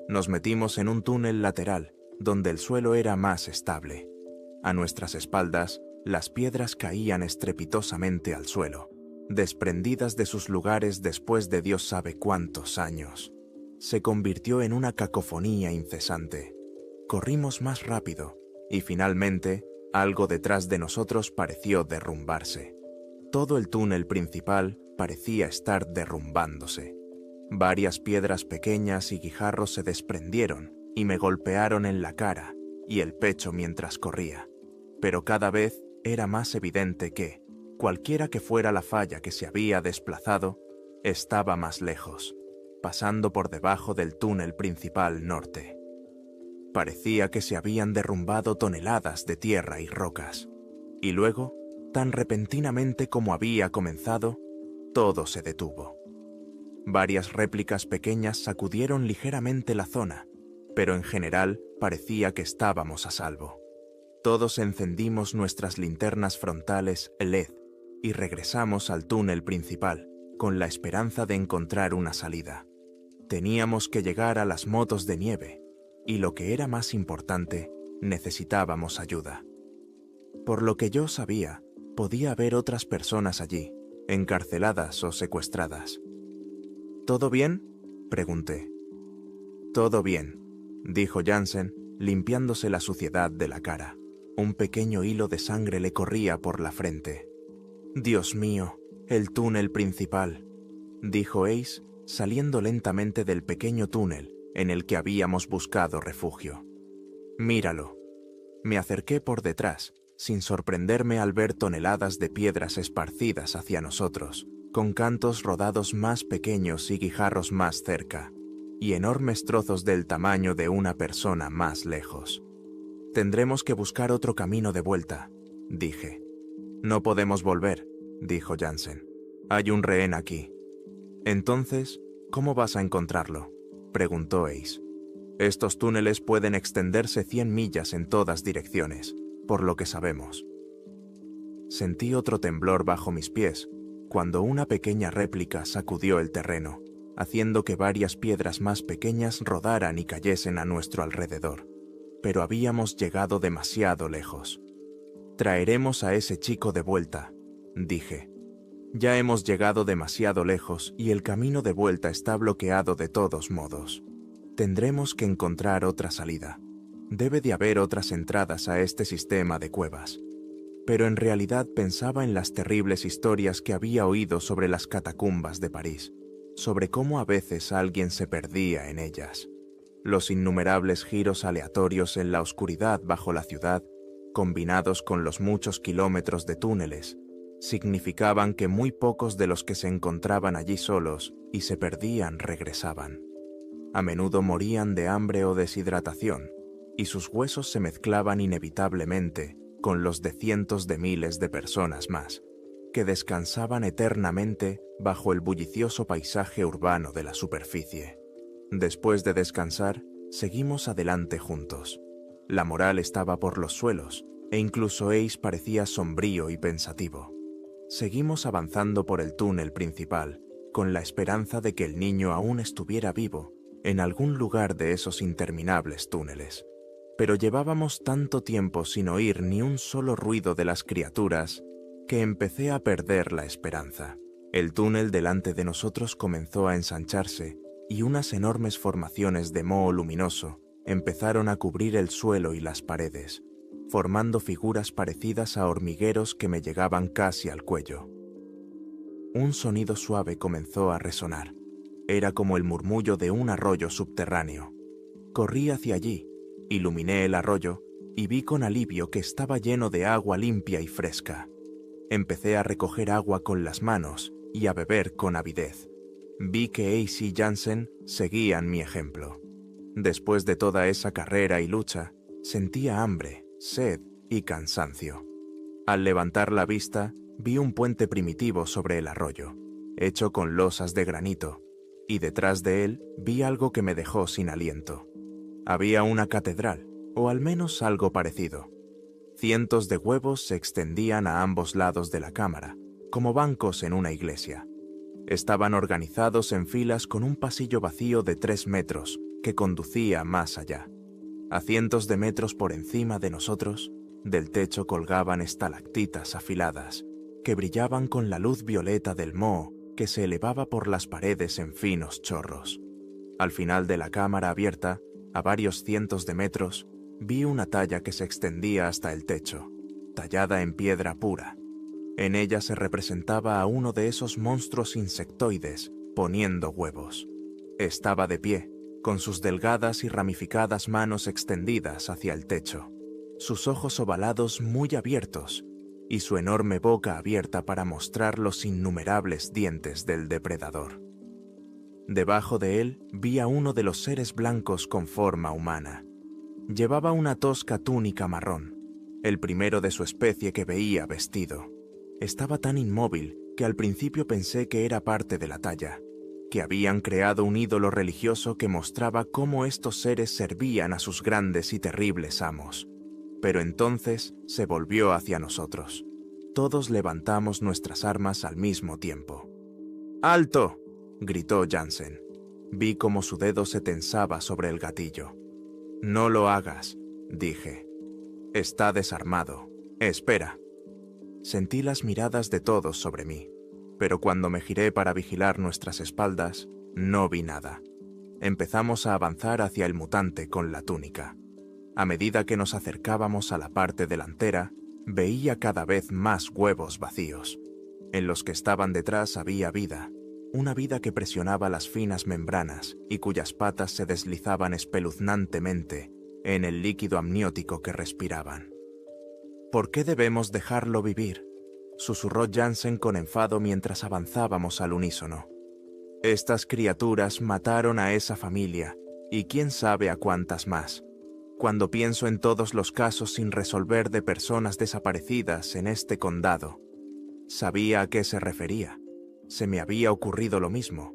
Nos metimos en un túnel lateral, donde el suelo era más estable. A nuestras espaldas, las piedras caían estrepitosamente al suelo, desprendidas de sus lugares después de Dios sabe cuántos años. Se convirtió en una cacofonía incesante. Corrimos más rápido, y finalmente, algo detrás de nosotros pareció derrumbarse. Todo el túnel principal parecía estar derrumbándose. Varias piedras pequeñas y guijarros se desprendieron y me golpearon en la cara y el pecho mientras corría. Pero cada vez era más evidente que, cualquiera que fuera la falla que se había desplazado, estaba más lejos, pasando por debajo del túnel principal norte. Parecía que se habían derrumbado toneladas de tierra y rocas, y luego, tan repentinamente como había comenzado, todo se detuvo. Varias réplicas pequeñas sacudieron ligeramente la zona, pero en general parecía que estábamos a salvo. Todos encendimos nuestras linternas frontales LED y regresamos al túnel principal, con la esperanza de encontrar una salida. Teníamos que llegar a las motos de nieve, y lo que era más importante, necesitábamos ayuda. Por lo que yo sabía, podía haber otras personas allí, encarceladas o secuestradas. ¿Todo bien?, pregunté. «Todo bien», dijo Jansen, limpiándose la suciedad de la cara. Un pequeño hilo de sangre le corría por la frente. «Dios mío, el túnel principal», dijo Ace, saliendo lentamente del pequeño túnel en el que habíamos buscado refugio. «Míralo». Me acerqué por detrás sin sorprenderme al ver toneladas de piedras esparcidas hacia nosotros, con cantos rodados más pequeños y guijarros más cerca, y enormes trozos del tamaño de una persona más lejos. «Tendremos que buscar otro camino de vuelta», dije. «No podemos volver», dijo Jansen. «Hay un rehén aquí». «Entonces, ¿cómo vas a encontrarlo?», preguntó Ace. «Estos túneles pueden extenderse 100 millas en todas direcciones, por lo que sabemos». Sentí otro temblor bajo mis pies, cuando una pequeña réplica sacudió el terreno, haciendo que varias piedras más pequeñas rodaran y cayesen a nuestro alrededor. Pero habíamos llegado demasiado lejos. «Traeremos a ese chico de vuelta», dije. «Ya hemos llegado demasiado lejos y el camino de vuelta está bloqueado de todos modos. Tendremos que encontrar otra salida. Debe de haber otras entradas a este sistema de cuevas». Pero en realidad pensaba en las terribles historias que había oído sobre las catacumbas de París, sobre cómo a veces alguien se perdía en ellas. Los innumerables giros aleatorios en la oscuridad bajo la ciudad, combinados con los muchos kilómetros de túneles, significaban que muy pocos de los que se encontraban allí solos y se perdían regresaban. A menudo morían de hambre o deshidratación, y sus huesos se mezclaban inevitablemente con los de cientos de miles de personas más, que descansaban eternamente bajo el bullicioso paisaje urbano de la superficie. Después de descansar, seguimos adelante juntos. La moral estaba por los suelos, e incluso Ace parecía sombrío y pensativo. Seguimos avanzando por el túnel principal, con la esperanza de que el niño aún estuviera vivo en algún lugar de esos interminables túneles. Pero llevábamos tanto tiempo sin oír ni un solo ruido de las criaturas que empecé a perder la esperanza. El túnel delante de nosotros comenzó a ensancharse y unas enormes formaciones de moho luminoso empezaron a cubrir el suelo y las paredes, formando figuras parecidas a hormigueros que me llegaban casi al cuello. Un sonido suave comenzó a resonar. Era como el murmullo de un arroyo subterráneo. Corrí hacia allí, iluminé el arroyo y vi con alivio que estaba lleno de agua limpia y fresca. Empecé a recoger agua con las manos y a beber con avidez. Vi que Ace y Jansen seguían mi ejemplo. Después de toda esa carrera y lucha, sentía hambre, sed y cansancio. Al levantar la vista, vi un puente primitivo sobre el arroyo, hecho con losas de granito, y detrás de él vi algo que me dejó sin aliento. Había una catedral, o al menos algo parecido. Cientos de huevos se extendían a ambos lados de la cámara, como bancos en una iglesia. Estaban organizados en filas con un pasillo vacío de 3 metros que conducía más allá. A cientos de metros por encima de nosotros, del techo colgaban estalactitas afiladas, que brillaban con la luz violeta del moho que se elevaba por las paredes en finos chorros. Al final de la cámara abierta, a varios cientos de metros, vi una talla que se extendía hasta el techo, tallada en piedra pura. En ella se representaba a uno de esos monstruos insectoides poniendo huevos. Estaba de pie, con sus delgadas y ramificadas manos extendidas hacia el techo, sus ojos ovalados muy abiertos y su enorme boca abierta para mostrar los innumerables dientes del depredador. Debajo de él vi a uno de los seres blancos con forma humana. Llevaba una tosca túnica marrón, el primero de su especie que veía vestido. Estaba tan inmóvil que al principio pensé que era parte de la talla, que habían creado un ídolo religioso que mostraba cómo estos seres servían a sus grandes y terribles amos. Pero entonces se volvió hacia nosotros. Todos levantamos nuestras armas al mismo tiempo. «¡Alto!», gritó Jansen. Vi cómo su dedo se tensaba sobre el gatillo. «No lo hagas», dije. «Está desarmado. Espera». Sentí las miradas de todos sobre mí, pero cuando me giré para vigilar nuestras espaldas, no vi nada. Empezamos a avanzar hacia el mutante con la túnica. A medida que nos acercábamos a la parte delantera, veía cada vez más huevos vacíos. En los que estaban detrás había vida, una vida que presionaba las finas membranas y cuyas patas se deslizaban espeluznantemente en el líquido amniótico que respiraban. ¿Por qué debemos dejarlo vivir?, susurró Jansen con enfado mientras avanzábamos al unísono. Estas criaturas mataron a esa familia, y quién sabe a cuántas más. Cuando pienso en todos los casos sin resolver de personas desaparecidas en este condado, sabía a qué se refería. Se me había ocurrido lo mismo.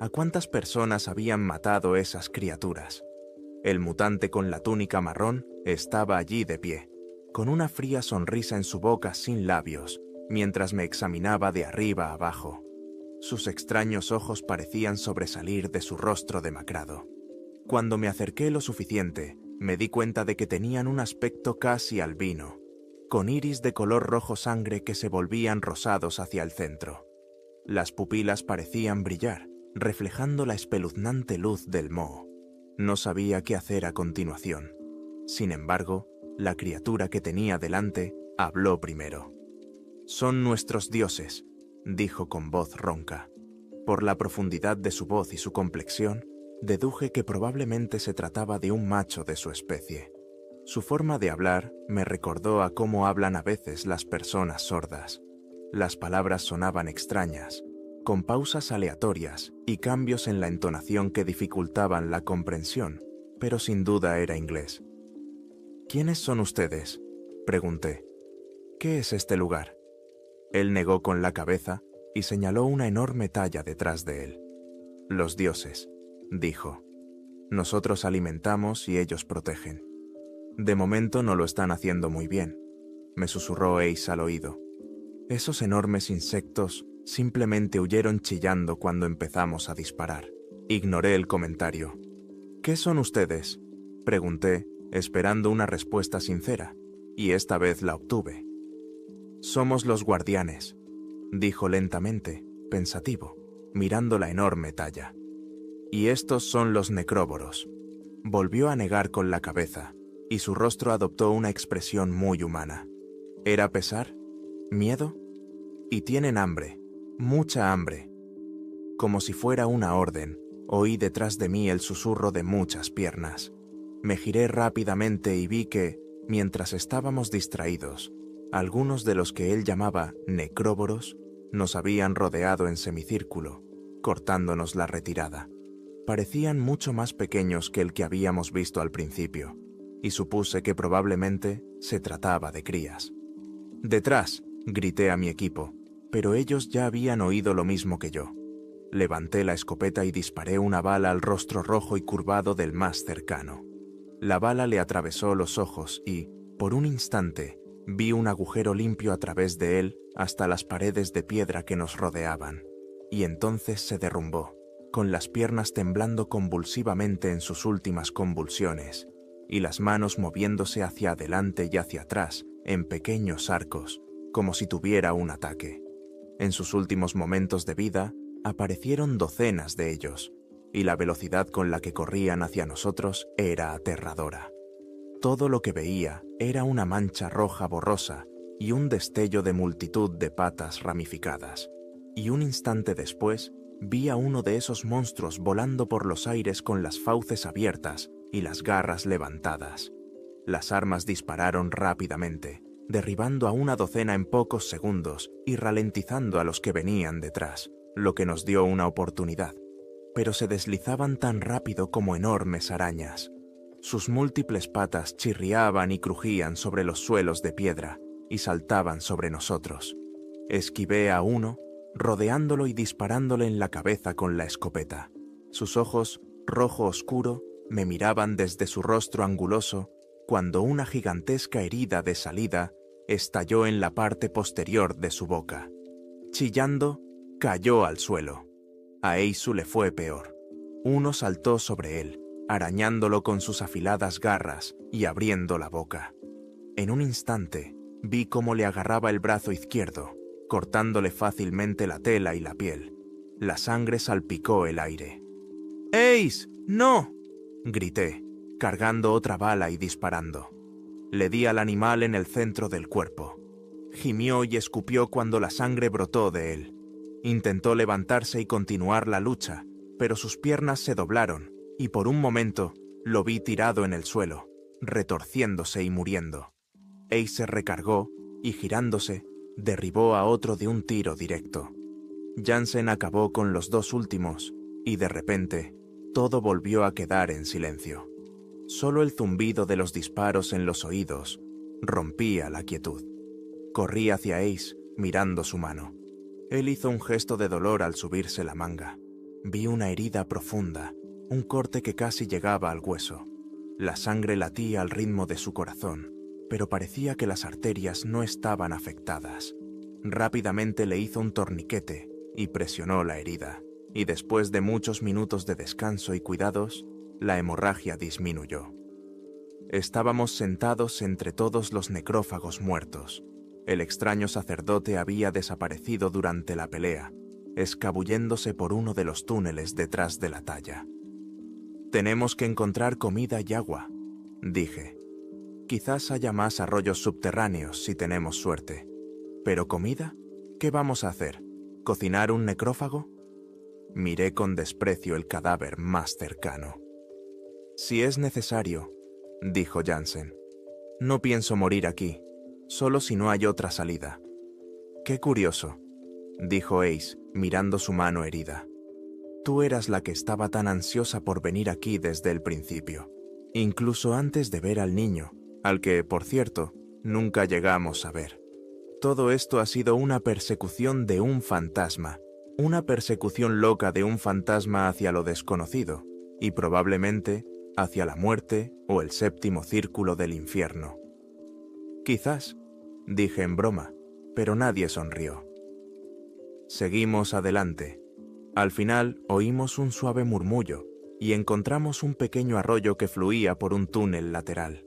¿A cuántas personas habían matado esas criaturas? El mutante con la túnica marrón estaba allí de pie, con una fría sonrisa en su boca sin labios, mientras me examinaba de arriba a abajo. Sus extraños ojos parecían sobresalir de su rostro demacrado. Cuando me acerqué lo suficiente, me di cuenta de que tenían un aspecto casi albino, con iris de color rojo sangre que se volvían rosados hacia el centro. Las pupilas parecían brillar, reflejando la espeluznante luz del moho. No sabía qué hacer a continuación. Sin embargo, la criatura que tenía delante habló primero. «Son nuestros dioses», dijo con voz ronca. Por la profundidad de su voz y su complexión, deduje que probablemente se trataba de un macho de su especie. Su forma de hablar me recordó a cómo hablan a veces las personas sordas. Las palabras sonaban extrañas, con pausas aleatorias y cambios en la entonación que dificultaban la comprensión, pero sin duda era inglés. «¿Quiénes son ustedes?», pregunté. «¿Qué es este lugar?». Él negó con la cabeza y señaló una enorme talla detrás de él. «Los dioses», dijo. «Nosotros alimentamos y ellos protegen. De momento no lo están haciendo muy bien», me susurró Ace al oído. «Esos enormes insectos simplemente huyeron chillando cuando empezamos a disparar». Ignoré el comentario. «¿Qué son ustedes?», pregunté, esperando una respuesta sincera, y esta vez la obtuve. «Somos los guardianes», dijo lentamente, pensativo, mirando la enorme talla. «Y estos son los necróboros». Volvió a negar con la cabeza, y su rostro adoptó una expresión muy humana. ¿Era pesar? ¿Miedo? Y tienen hambre, mucha hambre. Como si fuera una orden, oí detrás de mí el susurro de muchas piernas. Me giré rápidamente y vi que, mientras estábamos distraídos, algunos de los que él llamaba necróboros nos habían rodeado en semicírculo, cortándonos la retirada. Parecían mucho más pequeños que el que habíamos visto al principio, y supuse que probablemente se trataba de crías. «¡Detrás!», grité a mi equipo, pero ellos ya habían oído lo mismo que yo. Levanté la escopeta y disparé una bala al rostro rojo y curvado del más cercano. La bala le atravesó los ojos y, por un instante, vi un agujero limpio a través de él hasta las paredes de piedra que nos rodeaban, y entonces se derrumbó, con las piernas temblando convulsivamente en sus últimas convulsiones, y las manos moviéndose hacia adelante y hacia atrás, en pequeños arcos, como si tuviera un ataque. En sus últimos momentos de vida, aparecieron docenas de ellos, y la velocidad con la que corrían hacia nosotros era aterradora. Todo lo que veía era una mancha roja borrosa y un destello de multitud de patas ramificadas, y un instante después vi a uno de esos monstruos volando por los aires con las fauces abiertas y las garras levantadas. Las armas dispararon rápidamente, derribando a una docena en pocos segundos y ralentizando a los que venían detrás, lo que nos dio una oportunidad. Pero se deslizaban tan rápido como enormes arañas. Sus múltiples patas chirriaban y crujían sobre los suelos de piedra y saltaban sobre nosotros. Esquivé a uno, rodeándolo y disparándole en la cabeza con la escopeta. Sus ojos, rojo oscuro, me miraban desde su rostro anguloso cuando una gigantesca herida de salida estalló en la parte posterior de su boca. Chillando, cayó al suelo. A Eisu le fue peor. Uno saltó sobre él, arañándolo con sus afiladas garras y abriendo la boca. En un instante, vi cómo le agarraba el brazo izquierdo, cortándole fácilmente la tela y la piel. La sangre salpicó el aire. «¡Ace! ¡No!», grité, cargando otra bala y disparando. Le di al animal en el centro del cuerpo. Gimió y escupió cuando la sangre brotó de él. Intentó levantarse y continuar la lucha, pero sus piernas se doblaron, y por un momento lo vi tirado en el suelo, retorciéndose y muriendo. Ace se recargó y, girándose, derribó a otro de un tiro directo. Jansen acabó con los dos últimos y, de repente, todo volvió a quedar en silencio. Solo el zumbido de los disparos en los oídos rompía la quietud. Corrí hacia Ace, mirando su mano. Él hizo un gesto de dolor al subirse la manga. Vi una herida profunda, un corte que casi llegaba al hueso. La sangre latía al ritmo de su corazón, pero parecía que las arterias no estaban afectadas. Rápidamente le hizo un torniquete y presionó la herida, y después de muchos minutos de descanso y cuidados, la hemorragia disminuyó. Estábamos sentados entre todos los necrófagos muertos. El extraño sacerdote había desaparecido durante la pelea, escabulléndose por uno de los túneles detrás de la talla. «Tenemos que encontrar comida y agua», dije. «Quizás haya más arroyos subterráneos si tenemos suerte. ¿Pero comida? ¿Qué vamos a hacer? ¿Cocinar un necrófago?» Miré con desprecio el cadáver más cercano. «Si es necesario», dijo Jansen. «No pienso morir aquí, solo si no hay otra salida». «Qué curioso», dijo Ace, mirando su mano herida. «Tú eras la que estaba tan ansiosa por venir aquí desde el principio, incluso antes de ver al niño, al que, por cierto, nunca llegamos a ver. Todo esto ha sido una persecución de un fantasma, una persecución loca de un fantasma hacia lo desconocido, y probablemente hacia la muerte o el séptimo círculo del infierno». «Quizás», dije en broma, pero nadie sonrió. Seguimos adelante. Al final oímos un suave murmullo y encontramos un pequeño arroyo que fluía por un túnel lateral.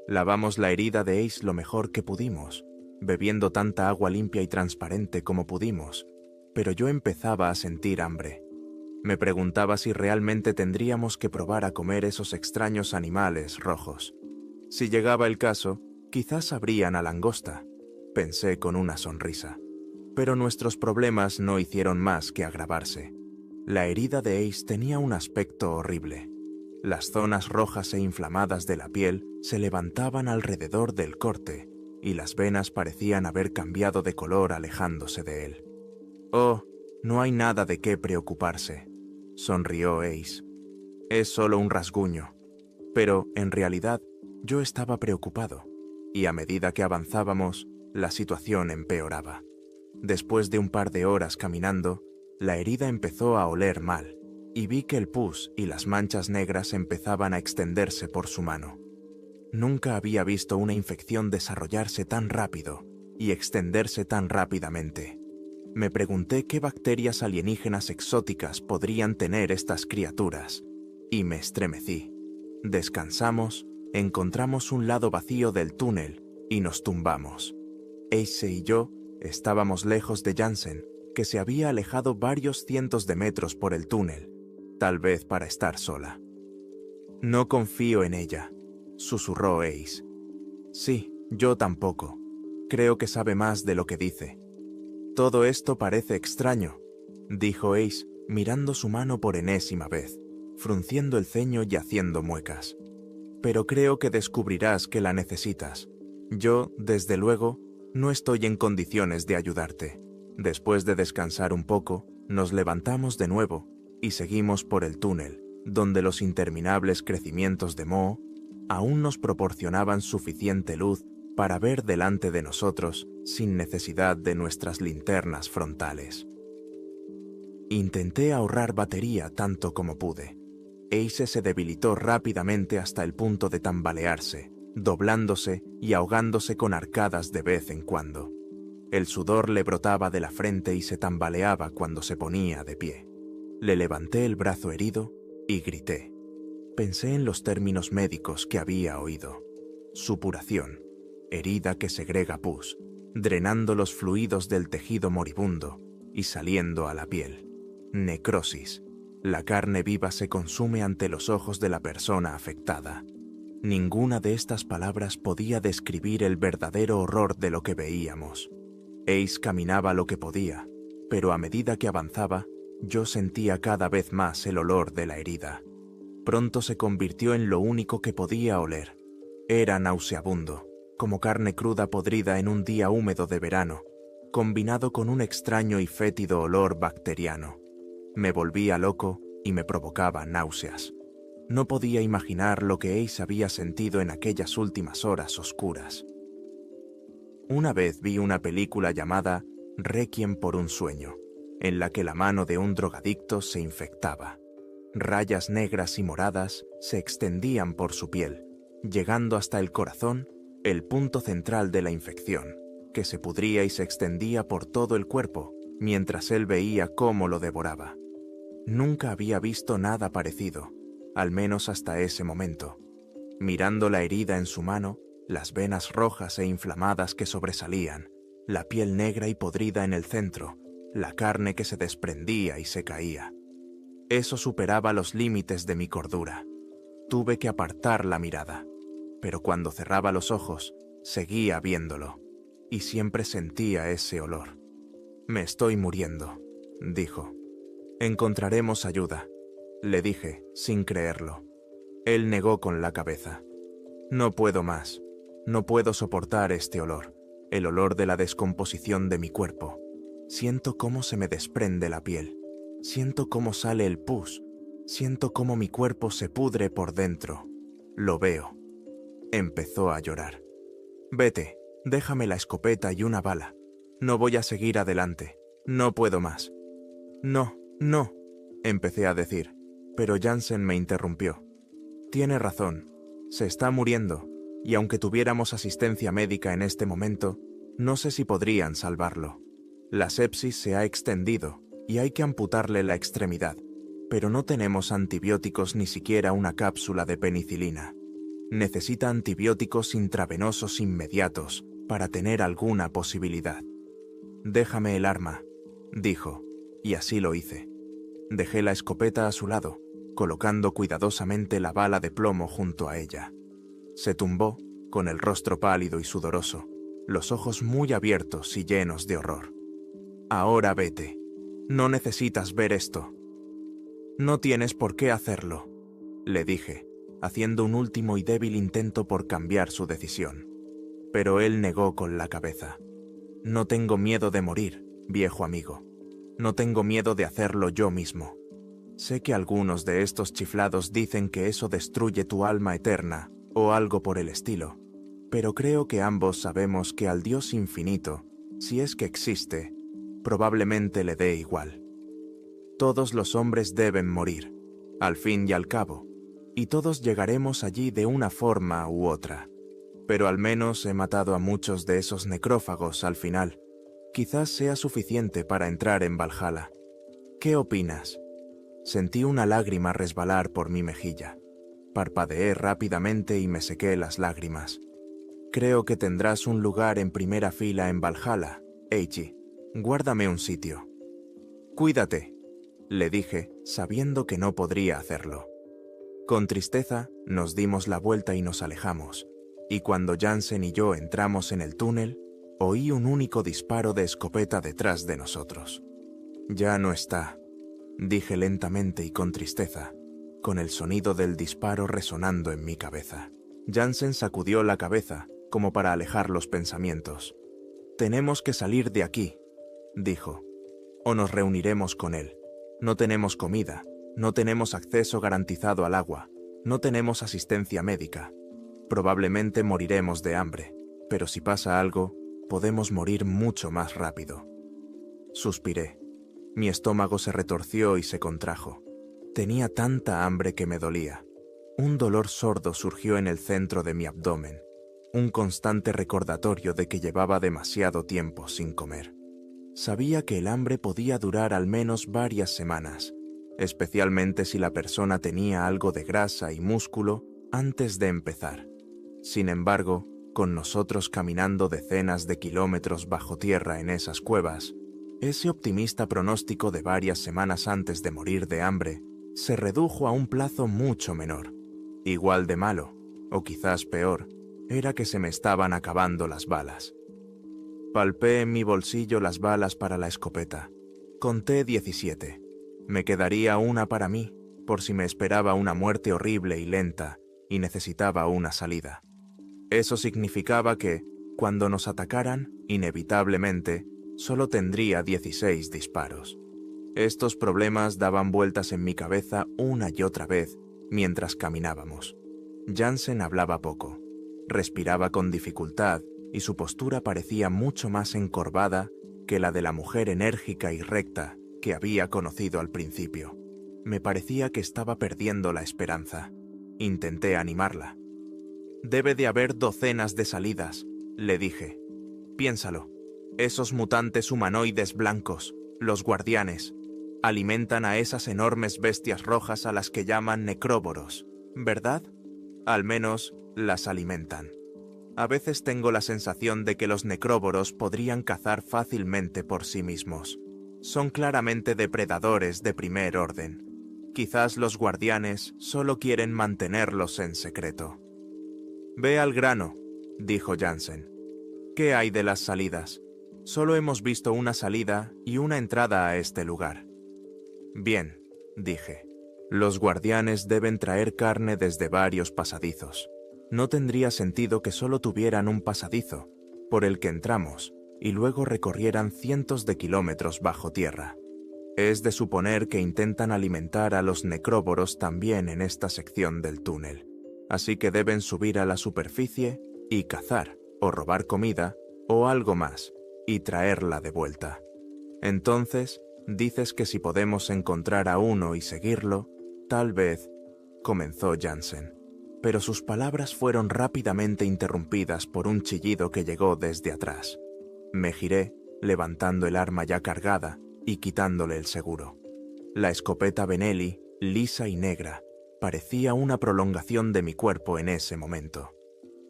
Lavamos la herida de Ace lo mejor que pudimos, bebiendo tanta agua limpia y transparente como pudimos, pero yo empezaba a sentir hambre. Me preguntaba si realmente tendríamos que probar a comer esos extraños animales rojos. Si llegaba el caso, quizás sabrían a langosta, pensé con una sonrisa. Pero nuestros problemas no hicieron más que agravarse. La herida de Ace tenía un aspecto horrible. Las zonas rojas e inflamadas de la piel se levantaban alrededor del corte y las venas parecían haber cambiado de color alejándose de él. «Oh, no hay nada de qué preocuparse», sonrió Ace. «Es solo un rasguño». Pero, en realidad, yo estaba preocupado, y a medida que avanzábamos, la situación empeoraba. Después de un par de horas caminando, la herida empezó a oler mal, y vi que el pus y las manchas negras empezaban a extenderse por su mano. Nunca había visto una infección desarrollarse tan rápido y extenderse tan rápidamente. Me pregunté qué bacterias alienígenas exóticas podrían tener estas criaturas, y me estremecí. Descansamos, encontramos un lado vacío del túnel y nos tumbamos. Ace y yo estábamos lejos de Jansen, que se había alejado varios cientos de metros por el túnel, tal vez para estar sola. «No confío en ella», susurró Ace. «Sí, yo tampoco. Creo que sabe más de lo que dice». «Todo esto parece extraño», dijo Ace, mirando su mano por enésima vez, frunciendo el ceño y haciendo muecas. «Pero creo que descubrirás que la necesitas. Yo, desde luego, no estoy en condiciones de ayudarte». Después de descansar un poco, nos levantamos de nuevo y seguimos por el túnel, donde los interminables crecimientos de moho aún nos proporcionaban suficiente luz para ver delante de nosotros sin necesidad de nuestras linternas frontales. Intenté ahorrar batería tanto como pude. Ace se debilitó rápidamente hasta el punto de tambalearse, doblándose y ahogándose con arcadas de vez en cuando. El sudor le brotaba de la frente y se tambaleaba cuando se ponía de pie. Le levanté el brazo herido y grité. Pensé en los términos médicos que había oído. Supuración, herida que segrega pus, drenando los fluidos del tejido moribundo y saliendo a la piel. Necrosis, la carne viva se consume ante los ojos de la persona afectada. Ninguna de estas palabras podía describir el verdadero horror de lo que veíamos. Ace caminaba lo que podía, pero a medida que avanzaba, yo sentía cada vez más el olor de la herida. Pronto se convirtió en lo único que podía oler. Era nauseabundo, como carne cruda podrida en un día húmedo de verano, combinado con un extraño y fétido olor bacteriano. Me volvía loco y me provocaba náuseas. No podía imaginar lo que Ace había sentido en aquellas últimas horas oscuras. Una vez vi una película llamada Requiem por un sueño, en la que la mano de un drogadicto se infectaba. Rayas negras y moradas se extendían por su piel, llegando hasta el corazón, el punto central de la infección, que se pudría y se extendía por todo el cuerpo, mientras él veía cómo lo devoraba. Nunca había visto nada parecido, al menos hasta ese momento. Mirando la herida en su mano, las venas rojas e inflamadas que sobresalían, la piel negra y podrida en el centro, la carne que se desprendía y se caía. Eso superaba los límites de mi cordura. Tuve que apartar la mirada, pero cuando cerraba los ojos, seguía viéndolo, y siempre sentía ese olor. «Me estoy muriendo», dijo. «Encontraremos ayuda», le dije, sin creerlo. Él negó con la cabeza. «No puedo más. No puedo soportar este olor, el olor de la descomposición de mi cuerpo. Siento cómo se me desprende la piel. Siento cómo sale el pus. Siento cómo mi cuerpo se pudre por dentro. Lo veo». Empezó a llorar. «Vete, déjame la escopeta y una bala. No voy a seguir adelante. No puedo más». «No, no», empecé a decir, pero Jansen me interrumpió. «Tiene razón. Se está muriendo, y aunque tuviéramos asistencia médica en este momento, no sé si podrían salvarlo. La sepsis se ha extendido y hay que amputarle la extremidad, pero no tenemos antibióticos ni siquiera una cápsula de penicilina. Necesita antibióticos intravenosos inmediatos para tener alguna posibilidad». «Déjame el arma», dijo, y así lo hice. Dejé la escopeta a su lado, colocando cuidadosamente la bala de plomo junto a ella. Se tumbó, con el rostro pálido y sudoroso, los ojos muy abiertos y llenos de horror. «Ahora vete. No necesitas ver esto». «No tienes por qué hacerlo», le dije, haciendo un último y débil intento por cambiar su decisión. Pero él negó con la cabeza. «No tengo miedo de morir, viejo amigo. No tengo miedo de hacerlo yo mismo. Sé que algunos de estos chiflados dicen que eso destruye tu alma eterna, o algo por el estilo, pero creo que ambos sabemos que al Dios infinito, si es que existe, probablemente le dé igual. Todos los hombres deben morir, al fin y al cabo, y todos llegaremos allí de una forma u otra. Pero al menos he matado a muchos de esos necrófagos al final. Quizás sea suficiente para entrar en Valhalla. ¿Qué opinas?» Sentí una lágrima resbalar por mi mejilla. Parpadeé rápidamente y me sequé las lágrimas. «Creo que tendrás un lugar en primera fila en Valhalla, Eiji. Guárdame un sitio». «Cuídate», le dije, sabiendo que no podría hacerlo. Con tristeza, nos dimos la vuelta y nos alejamos, y cuando Jansen y yo entramos en el túnel, oí un único disparo de escopeta detrás de nosotros. «Ya no está», dije lentamente y con tristeza, con el sonido del disparo resonando en mi cabeza. Jansen sacudió la cabeza, como para alejar los pensamientos. «Tenemos que salir de aquí», dijo, «o nos reuniremos con él. No tenemos comida, no tenemos acceso garantizado al agua, no tenemos asistencia médica. Probablemente moriremos de hambre, pero si pasa algo, podemos morir mucho más rápido». Suspiré. Mi estómago se retorció y se contrajo. Tenía tanta hambre que me dolía. Un dolor sordo surgió en el centro de mi abdomen, un constante recordatorio de que llevaba demasiado tiempo sin comer. Sabía que el hambre podía durar al menos varias semanas, especialmente si la persona tenía algo de grasa y músculo antes de empezar. Sin embargo, con nosotros caminando decenas de kilómetros bajo tierra en esas cuevas, ese optimista pronóstico de varias semanas antes de morir de hambre se redujo a un plazo mucho menor. Igual de malo, o quizás peor, era que se me estaban acabando las balas. Palpé en mi bolsillo las balas para la escopeta. Conté 17. Me quedaría una para mí, por si me esperaba una muerte horrible y lenta, y necesitaba una salida. Eso significaba que, cuando nos atacaran, inevitablemente, solo tendría 16 disparos. Estos problemas daban vueltas en mi cabeza una y otra vez mientras caminábamos. Jansen hablaba poco, respiraba con dificultad y su postura parecía mucho más encorvada que la de la mujer enérgica y recta que había conocido al principio. Me parecía que estaba perdiendo la esperanza. Intenté animarla. «Debe de haber docenas de salidas», le dije. «Piénsalo. Esos mutantes humanoides blancos, los guardianes, alimentan a esas enormes bestias rojas a las que llaman necróboros, ¿verdad? Al menos las alimentan. A veces tengo la sensación de que los necróboros podrían cazar fácilmente por sí mismos. Son claramente depredadores de primer orden. Quizás los guardianes solo quieren mantenerlos en secreto». «Ve al grano», dijo Jansen. «¿Qué hay de las salidas? Solo hemos visto una salida y una entrada a este lugar». «Bien», dije. «Los guardianes deben traer carne desde varios pasadizos. No tendría sentido que solo tuvieran un pasadizo, por el que entramos, y luego recorrieran cientos de kilómetros bajo tierra. Es de suponer que intentan alimentar a los necróboros también en esta sección del túnel. Así que deben subir a la superficie y cazar, o robar comida, o algo más, y traerla de vuelta. Entonces, dices que si podemos encontrar a uno y seguirlo, tal vez», comenzó Jansen. Pero sus palabras fueron rápidamente interrumpidas por un chillido que llegó desde atrás. Me giré, levantando el arma ya cargada y quitándole el seguro. La escopeta Benelli, lisa y negra, parecía una prolongación de mi cuerpo en ese momento,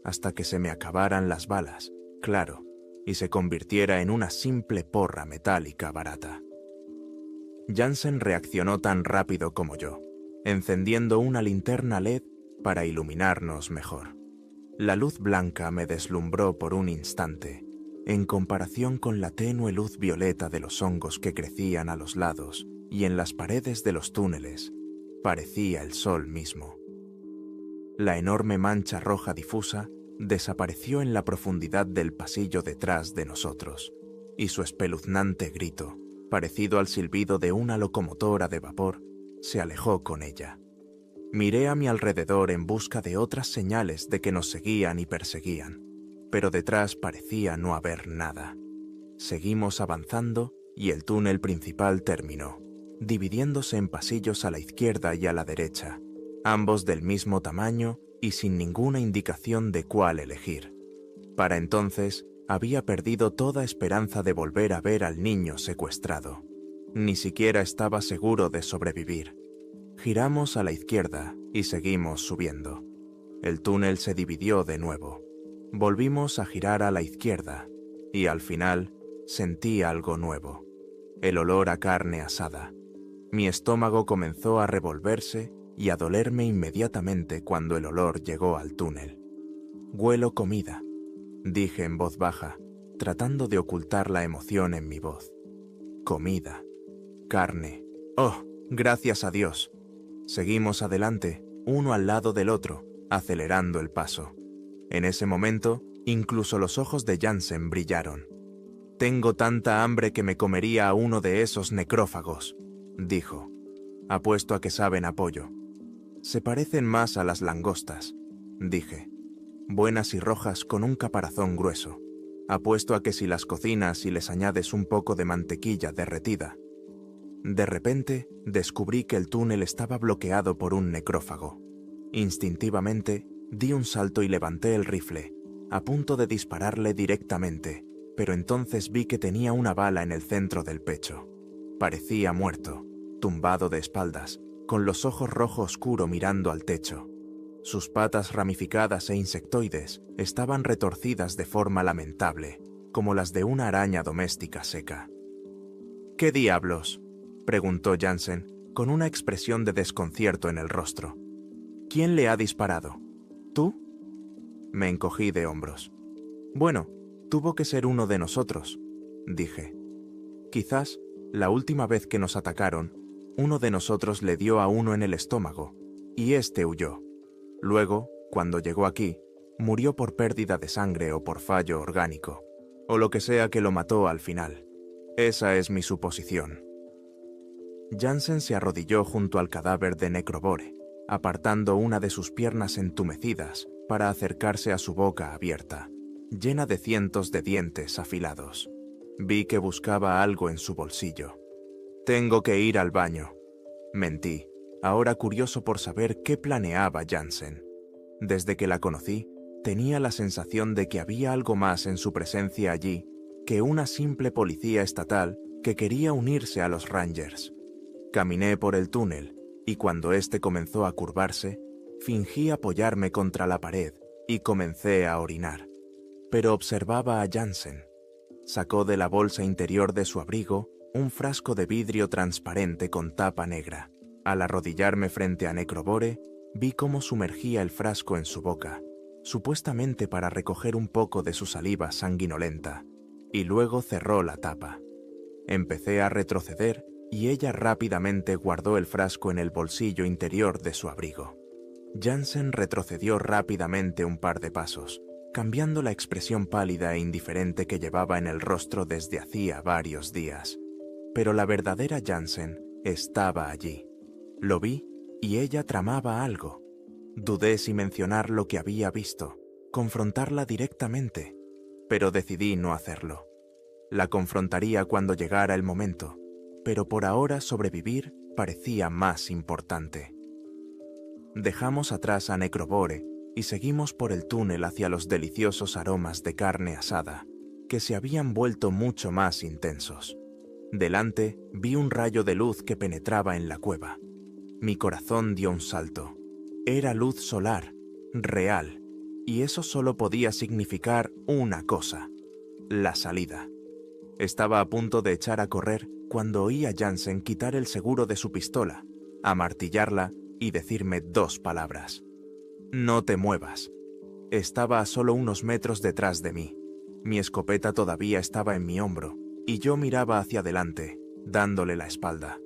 hasta que se me acabaran las balas, claro, y se convirtiera en una simple porra metálica barata. Jansen reaccionó tan rápido como yo, encendiendo una linterna LED para iluminarnos mejor. La luz blanca me deslumbró por un instante, en comparación con la tenue luz violeta de los hongos que crecían a los lados y en las paredes de los túneles. Parecía el sol mismo. La enorme mancha roja difusa desapareció en la profundidad del pasillo detrás de nosotros, y su espeluznante grito, parecido al silbido de una locomotora de vapor, se alejó con ella. Miré a mi alrededor en busca de otras señales de que nos seguían y perseguían, pero detrás parecía no haber nada. Seguimos avanzando y el túnel principal terminó, dividiéndose en pasillos a la izquierda y a la derecha, ambos del mismo tamaño y sin ninguna indicación de cuál elegir. Para entonces, había perdido toda esperanza de volver a ver al niño secuestrado. Ni siquiera estaba seguro de sobrevivir. Giramos a la izquierda y seguimos subiendo. El túnel se dividió de nuevo. Volvimos a girar a la izquierda y al final sentí algo nuevo. El olor a carne asada. Mi estómago comenzó a revolverse y a dolerme inmediatamente cuando el olor llegó al túnel. «Huelo comida», dije en voz baja, tratando de ocultar la emoción en mi voz. «Comida. Carne. ¡Oh, gracias a Dios!». Seguimos adelante, uno al lado del otro, acelerando el paso. En ese momento, incluso los ojos de Jansen brillaron. «Tengo tanta hambre que me comería a uno de esos necrófagos», dijo. «Apuesto a que saben a pollo». «Se parecen más a las langostas», dije. «Buenas y rojas con un caparazón grueso. Apuesto a que si las cocinas y les añades un poco de mantequilla derretida». De repente, descubrí que el túnel estaba bloqueado por un necrófago. Instintivamente, di un salto y levanté el rifle, a punto de dispararle directamente, pero entonces vi que tenía una bala en el centro del pecho. Parecía muerto, tumbado de espaldas, con los ojos rojo oscuro mirando al techo. Sus patas ramificadas e insectoides estaban retorcidas de forma lamentable, como las de una araña doméstica seca. «¿Qué diablos?», preguntó Jansen, con una expresión de desconcierto en el rostro. «¿Quién le ha disparado? ¿Tú?». Me encogí de hombros. «Bueno, tuvo que ser uno de nosotros», dije. «Quizás, la última vez que nos atacaron, uno de nosotros le dio a uno en el estómago, y éste huyó. Luego, cuando llegó aquí, Murió por pérdida de sangre o por fallo orgánico, o lo que sea que lo mató al final. Esa es mi suposición. Jansen se arrodilló junto al cadáver de Necrobore, apartando una de sus piernas entumecidas para acercarse a su boca abierta, llena de cientos de dientes afilados. Vi que buscaba algo en su bolsillo. «Tengo que ir al baño», mentí, ahora curioso por saber qué planeaba Jansen. Desde que la conocí, tenía la sensación de que había algo más en su presencia allí que una simple policía estatal que quería unirse a los Rangers. Caminé por el túnel y cuando éste comenzó a curvarse, fingí apoyarme contra la pared y comencé a orinar. Pero observaba a Jansen. Sacó de la bolsa interior de su abrigo un frasco de vidrio transparente con tapa negra. Al arrodillarme frente a Necrobore, vi cómo sumergía el frasco en su boca, supuestamente para recoger un poco de su saliva sanguinolenta, y luego cerró la tapa. Empecé a retroceder y ella rápidamente guardó el frasco en el bolsillo interior de su abrigo. Jansen retrocedió rápidamente un par de pasos, cambiando la expresión pálida e indiferente que llevaba en el rostro desde hacía varios días. Pero la verdadera Jansen estaba allí. Lo vi y ella tramaba algo. Dudé si mencionar lo que había visto, confrontarla directamente, pero decidí no hacerlo. La confrontaría cuando llegara el momento, pero por ahora sobrevivir parecía más importante. Dejamos atrás a Necrobore y seguimos por el túnel hacia los deliciosos aromas de carne asada, que se habían vuelto mucho más intensos. Delante vi un rayo de luz que penetraba en la cueva. Mi corazón dio un salto. Era luz solar, real, y eso solo podía significar una cosa: la salida. Estaba a punto de echar a correr cuando oí a Jansen quitar el seguro de su pistola, amartillarla y decirme 2 palabras. «No te muevas». Estaba a solo unos metros detrás de mí. Mi escopeta todavía estaba en mi hombro, y yo miraba hacia adelante, dándole la espalda.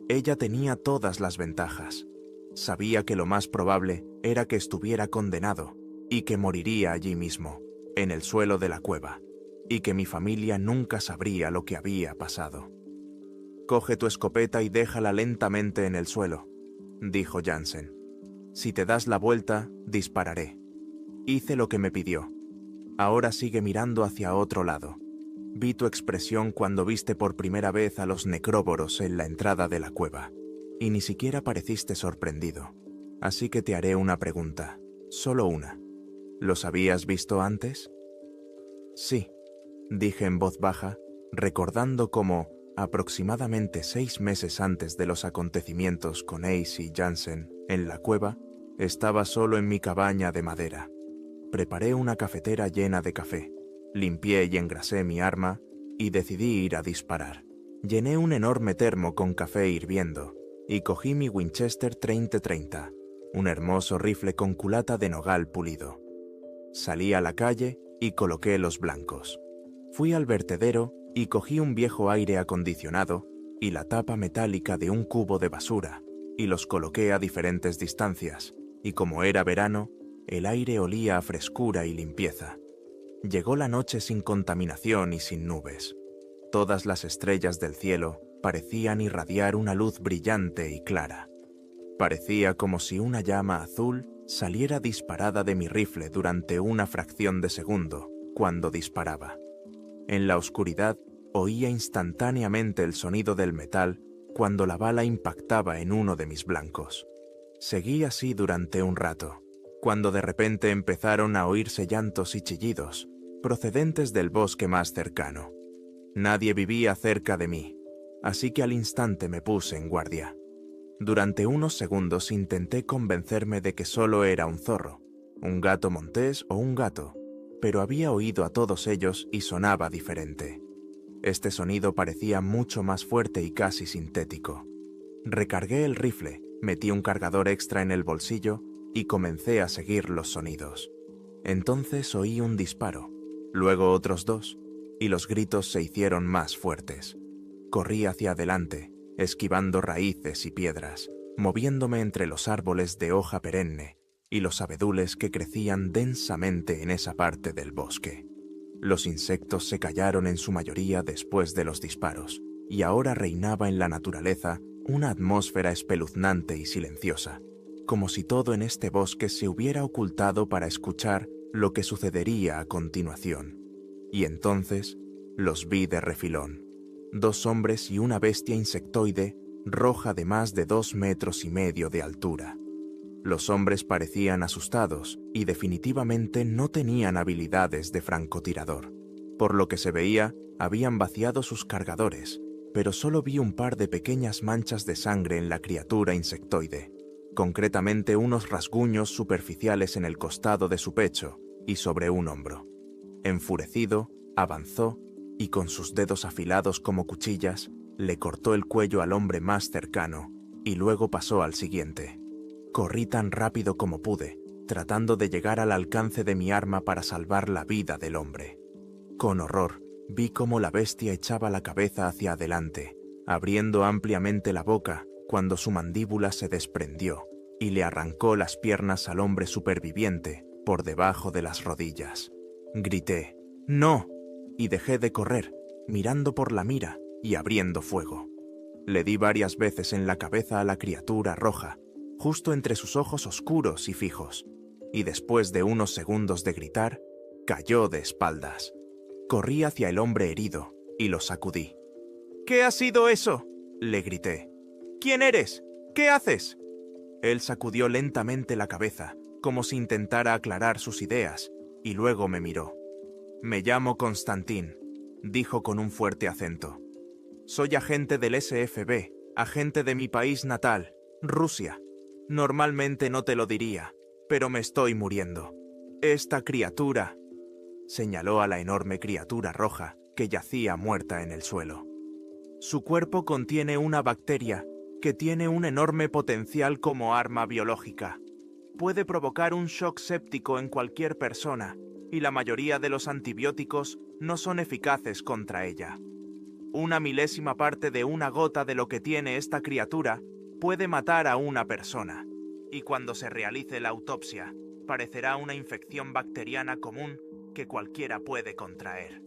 Ella tenía todas las ventajas. Sabía que lo más probable era que estuviera condenado y que moriría allí mismo, en el suelo de la cueva, y que mi familia nunca sabría lo que había pasado. «Coge tu escopeta y déjala lentamente en el suelo», dijo Jansen. «Si te das la vuelta, dispararé». Hice lo que me pidió. Ahora sigue mirando hacia otro lado. Vi tu expresión cuando viste por primera vez a los necróboros en la entrada de la cueva, y ni siquiera pareciste sorprendido. Así que te haré una pregunta, solo una. ¿Los habías visto antes? Sí, dije en voz baja, recordando cómo, aproximadamente 6 meses antes de los acontecimientos con Ace y Jansen en la cueva, estaba solo en mi cabaña de madera. Preparé una cafetera llena de café, limpié y engrasé mi arma y decidí ir a disparar. Llené un enorme termo con café hirviendo y cogí mi Winchester 30-30, un hermoso rifle con culata de nogal pulido. Salí a la calle y coloqué los blancos. Fui al vertedero y cogí un viejo aire acondicionado y la tapa metálica de un cubo de basura y los coloqué a diferentes distancias, y como era verano, el aire olía a frescura y limpieza. Llegó la noche sin contaminación y sin nubes. Todas las estrellas del cielo parecían irradiar una luz brillante y clara. Parecía como si una llama azul saliera disparada de mi rifle durante una fracción de segundo cuando disparaba. En la oscuridad oía instantáneamente el sonido del metal cuando la bala impactaba en uno de mis blancos. Seguí así durante un rato, cuando de repente empezaron a oírse llantos y chillidos, procedentes del bosque más cercano. Nadie vivía cerca de mí, así que al instante me puse en guardia. Durante unos segundos intenté convencerme de que solo era un zorro, un gato montés o un gato, pero había oído a todos ellos y sonaba diferente. Este sonido parecía mucho más fuerte y casi sintético. Recargué el rifle, metí un cargador extra en el bolsillo y comencé a seguir los sonidos. Entonces oí un disparo, luego otros 2, y los gritos se hicieron más fuertes. Corrí hacia adelante, esquivando raíces y piedras, moviéndome entre los árboles de hoja perenne, y los abedules que crecían densamente en esa parte del bosque. Los insectos se callaron en su mayoría después de los disparos, y ahora reinaba en la naturaleza una atmósfera espeluznante y silenciosa, como si todo en este bosque se hubiera ocultado para escuchar lo que sucedería a continuación. Y entonces los vi de refilón. 2 hombres y una bestia insectoide roja de más de 2,5 metros de altura. Los hombres parecían asustados y definitivamente no tenían habilidades de francotirador. Por lo que se veía, habían vaciado sus cargadores, pero solo vi un par de pequeñas manchas de sangre en la criatura insectoide, concretamente unos rasguños superficiales en el costado de su pecho y sobre un hombro. Enfurecido, avanzó y con sus dedos afilados como cuchillas, le cortó el cuello al hombre más cercano y luego pasó al siguiente. Corrí tan rápido como pude, tratando de llegar al alcance de mi arma para salvar la vida del hombre. Con horror, vi cómo la bestia echaba la cabeza hacia adelante, abriendo ampliamente la boca cuando su mandíbula se desprendió y le arrancó las piernas al hombre superviviente por debajo de las rodillas. Grité, ¡no!, y dejé de correr, mirando por la mira y abriendo fuego. Le di varias veces en la cabeza a la criatura roja, justo entre sus ojos oscuros y fijos, y después de unos segundos de gritar, cayó de espaldas. Corrí hacia el hombre herido y lo sacudí. «¿Qué ha sido eso?», le grité. «¿Quién eres? ¿Qué haces?». Él sacudió lentamente la cabeza, como si intentara aclarar sus ideas, y luego me miró. «Me llamo Constantín», dijo con un fuerte acento. «Soy agente del SFB, agente de mi país natal, Rusia. Normalmente no te lo diría, pero me estoy muriendo. Esta criatura», señaló a la enorme criatura roja que yacía muerta en el suelo. «Su cuerpo contiene una bacteria que tiene un enorme potencial como arma biológica. Puede provocar un shock séptico en cualquier persona, y la mayoría de los antibióticos no son eficaces contra ella. Una milésima parte de una gota de lo que tiene esta criatura puede matar a una persona, y cuando se realice la autopsia, parecerá una infección bacteriana común que cualquiera puede contraer».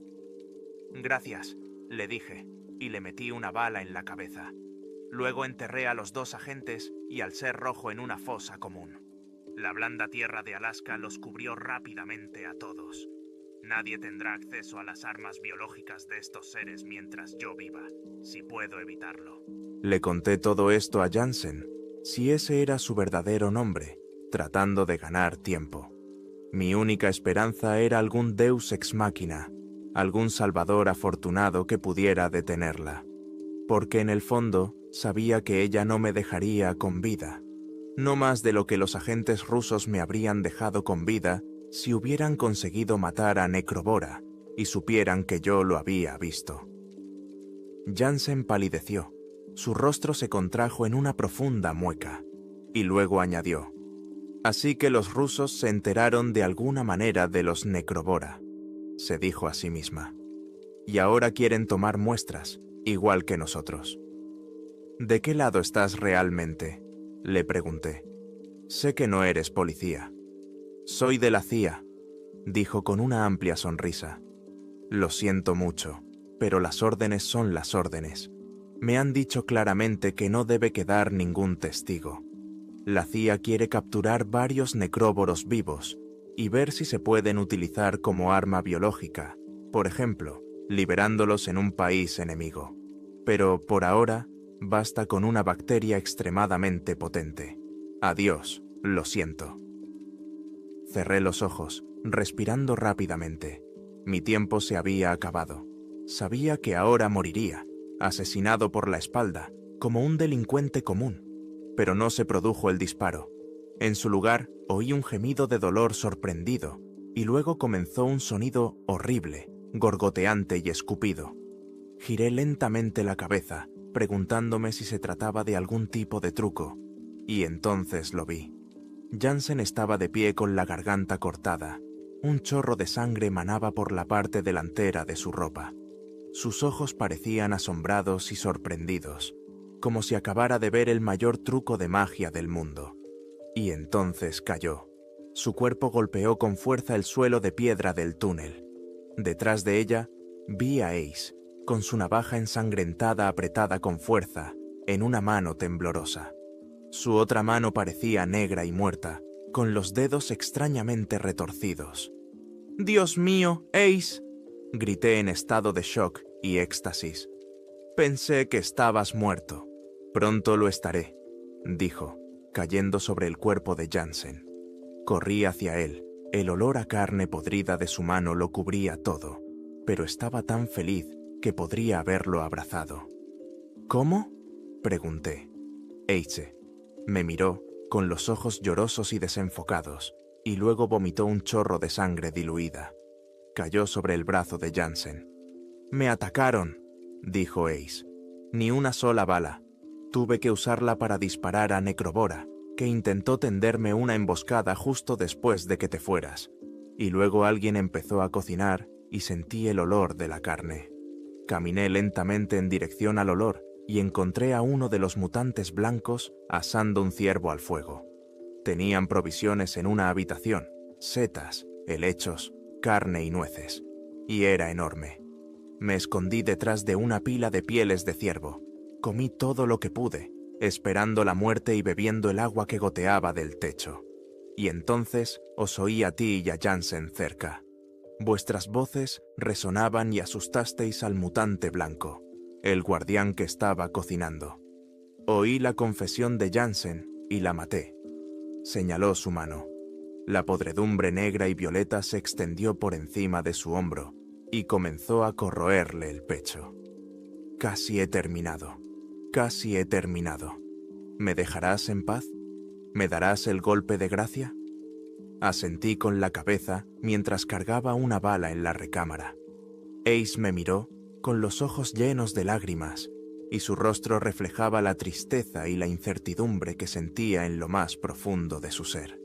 «Gracias», le dije, y le metí una bala en la cabeza. Luego enterré a los 2 agentes y al ser rojo en una fosa común. La blanda tierra de Alaska los cubrió rápidamente a todos. Nadie tendrá acceso a las armas biológicas de estos seres mientras yo viva, si puedo evitarlo. Le conté todo esto a Jansen, si ese era su verdadero nombre, tratando de ganar tiempo. Mi única esperanza era algún deus ex machina, algún salvador afortunado que pudiera detenerla, porque en el fondo sabía que ella no me dejaría con vida, no más de lo que los agentes rusos me habrían dejado con vida si hubieran conseguido matar a Necrobora y supieran que yo lo había visto. Jansen palideció, su rostro se contrajo en una profunda mueca, y luego añadió: «Así que los rusos se enteraron de alguna manera de los Necrobora», se dijo a sí misma. «Y ahora quieren tomar muestras, igual que nosotros». «¿De qué lado estás realmente?», le pregunté. «Sé que no eres policía». «Soy de la CIA», dijo con una amplia sonrisa. «Lo siento mucho, pero las órdenes son las órdenes. Me han dicho claramente que no debe quedar ningún testigo. La CIA quiere capturar varios necróboros vivos y ver si se pueden utilizar como arma biológica, por ejemplo, liberándolos en un país enemigo. Pero por ahora, basta con una bacteria extremadamente potente. Adiós, lo siento». Cerré los ojos, respirando rápidamente. Mi tiempo se había acabado. Sabía que ahora moriría, asesinado por la espalda, como un delincuente común. Pero no se produjo el disparo. En su lugar, oí un gemido de dolor sorprendido, y luego comenzó un sonido horrible, gorgoteante y escupido. Giré lentamente la cabeza, preguntándome si se trataba de algún tipo de truco, y entonces lo vi. Jansen estaba de pie con la garganta cortada. Un chorro de sangre manaba por la parte delantera de su ropa. Sus ojos parecían asombrados y sorprendidos, como si acabara de ver el mayor truco de magia del mundo. Y entonces cayó, Su cuerpo golpeó con fuerza el suelo de piedra del túnel. Detrás de ella, vi a Ace, con su navaja ensangrentada apretada con fuerza, en una mano temblorosa. Su otra mano parecía negra y muerta, con los dedos extrañamente retorcidos. «¡Dios mío, Ace!», grité en estado de shock y éxtasis. «Pensé que estabas muerto». «Pronto lo estaré», dijo, cayendo sobre el cuerpo de Jansen. Corrí hacia él. El olor a carne podrida de su mano lo cubría todo, pero estaba tan feliz que podría haberlo abrazado. «¿Cómo?», pregunté. Ace me miró, con los ojos llorosos y desenfocados, y luego vomitó un chorro de sangre diluida. Cayó sobre el brazo de Jansen. «Me atacaron», dijo Ace. «Ni una sola bala. Tuve que usarla para disparar a Necrobora, que intentó tenderme una emboscada justo después de que te fueras. Y luego alguien empezó a cocinar y sentí el olor de la carne. Caminé lentamente en dirección al olor y encontré a uno de los mutantes blancos asando un ciervo al fuego. Tenían provisiones en una habitación, setas, helechos, carne y nueces. Y era enorme. Me escondí detrás de una pila de pieles de ciervo. Comí todo lo que pude, esperando la muerte y bebiendo el agua que goteaba del techo. Y entonces os oí a ti y a Jansen cerca. Vuestras voces resonaban y asustasteis al mutante blanco, el guardián que estaba cocinando. Oí la confesión de Jansen y la maté. Señaló su mano. La podredumbre negra y violeta se extendió por encima de su hombro y comenzó a corroerle el pecho. Casi he terminado. Casi he terminado. ¿Me dejarás en paz? ¿Me darás el golpe de gracia? Asentí con la cabeza mientras cargaba una bala en la recámara. Ace me miró con los ojos llenos de lágrimas y su rostro reflejaba la tristeza y la incertidumbre que sentía en lo más profundo de su ser.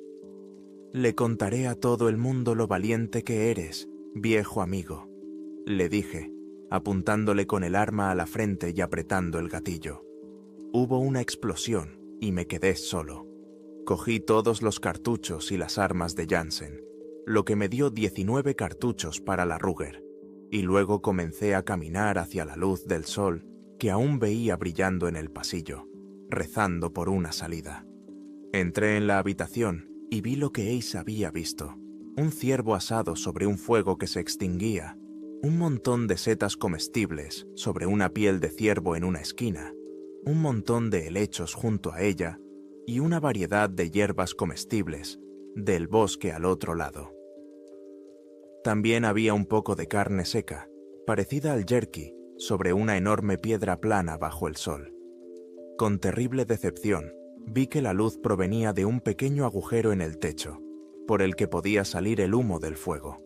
«Le contaré a todo el mundo lo valiente que eres, viejo amigo», le dije, apuntándole con el arma a la frente y apretando el gatillo. Hubo una explosión y me quedé solo. Cogí todos los cartuchos y las armas de Jansen, lo que me dio 19 cartuchos para la Ruger, y luego comencé a caminar hacia la luz del sol que aún veía brillando en el pasillo, rezando por una salida. Entré en la habitación y vi lo que Ace había visto: un ciervo asado sobre un fuego que se extinguía, un montón de setas comestibles sobre una piel de ciervo en una esquina, un montón de helechos junto a ella y una variedad de hierbas comestibles del bosque al otro lado. También había un poco de carne seca, parecida al jerky, sobre una enorme piedra plana bajo el sol. Con terrible decepción, vi que la luz provenía de un pequeño agujero en el techo, por el que podía salir el humo del fuego.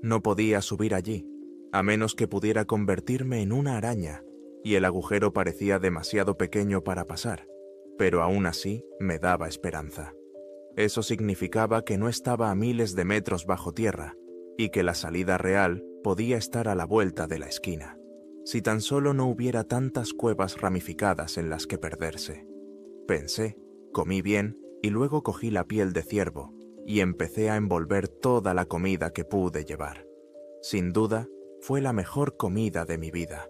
No podía subir allí, a menos que pudiera convertirme en una araña, y el agujero parecía demasiado pequeño para pasar, pero aún así me daba esperanza. Eso significaba que no estaba a miles de metros bajo tierra, y que la salida real podía estar a la vuelta de la esquina, si tan solo no hubiera tantas cuevas ramificadas en las que perderse. Pensé, comí bien y luego cogí la piel de ciervo y empecé a envolver toda la comida que pude llevar. Sin duda, fue la mejor comida de mi vida.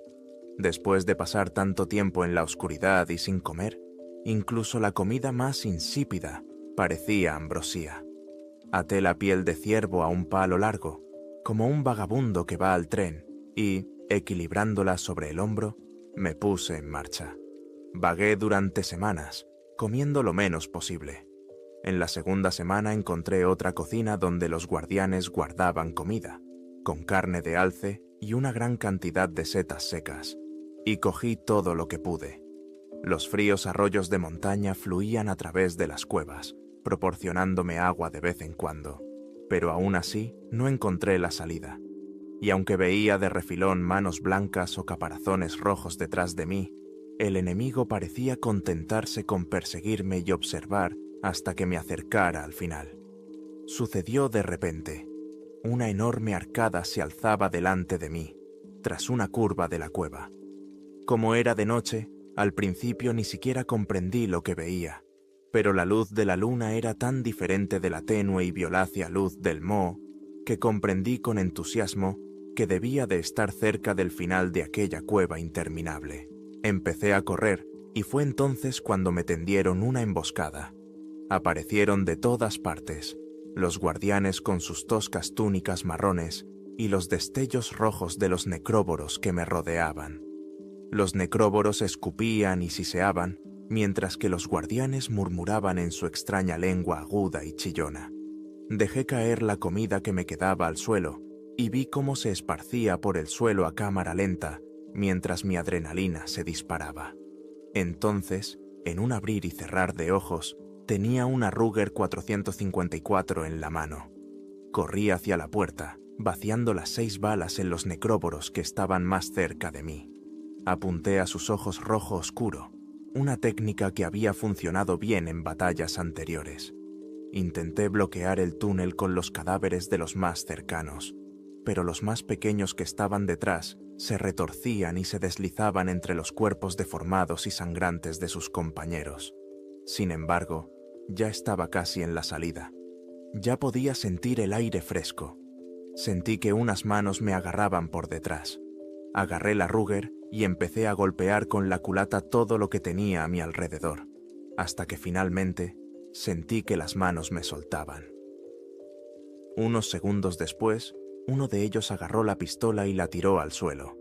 Después de pasar tanto tiempo en la oscuridad y sin comer, incluso la comida más insípida parecía ambrosía. Até la piel de ciervo a un palo largo, como un vagabundo que va al tren, y, equilibrándola sobre el hombro, me puse en marcha. Vagué durante semanas, comiendo lo menos posible. En la segunda semana encontré otra cocina donde los guardianes guardaban comida, con carne de alce y una gran cantidad de setas secas, y cogí todo lo que pude. Los fríos arroyos de montaña fluían a través de las cuevas, proporcionándome agua de vez en cuando, pero aún así no encontré la salida. Y aunque veía de refilón manos blancas o caparazones rojos detrás de mí, el enemigo parecía contentarse con perseguirme y observar hasta que me acercara al final. Sucedió de repente. Una enorme arcada se alzaba delante de mí, tras una curva de la cueva. Como era de noche, al principio ni siquiera comprendí lo que veía, pero la luz de la luna era tan diferente de la tenue y violácea luz del moho que comprendí con entusiasmo que debía de estar cerca del final de aquella cueva interminable. Empecé a correr y fue entonces cuando me tendieron una emboscada. Aparecieron de todas partes, los guardianes con sus toscas túnicas marrones y los destellos rojos de los necróboros que me rodeaban. Los necróboros escupían y siseaban, mientras que los guardianes murmuraban en su extraña lengua aguda y chillona. Dejé caer la comida que me quedaba al suelo y vi cómo se esparcía por el suelo a cámara lenta mientras mi adrenalina se disparaba. Entonces, en un abrir y cerrar de ojos, tenía una Ruger 454 en la mano. Corrí hacia la puerta, vaciando las 6 balas en los necróboros que estaban más cerca de mí. Apunté a sus ojos rojo oscuro, una técnica que había funcionado bien en batallas anteriores. Intenté bloquear el túnel con los cadáveres de los más cercanos, pero los más pequeños que estaban detrás se retorcían y se deslizaban entre los cuerpos deformados y sangrantes de sus compañeros. Sin embargo, ya estaba casi en la salida. Ya podía sentir el aire fresco. Sentí que unas manos me agarraban por detrás. Agarré la Ruger y empecé a golpear con la culata todo lo que tenía a mi alrededor, hasta que finalmente sentí que las manos me soltaban. Unos segundos después, uno de ellos agarró la pistola y la tiró al suelo.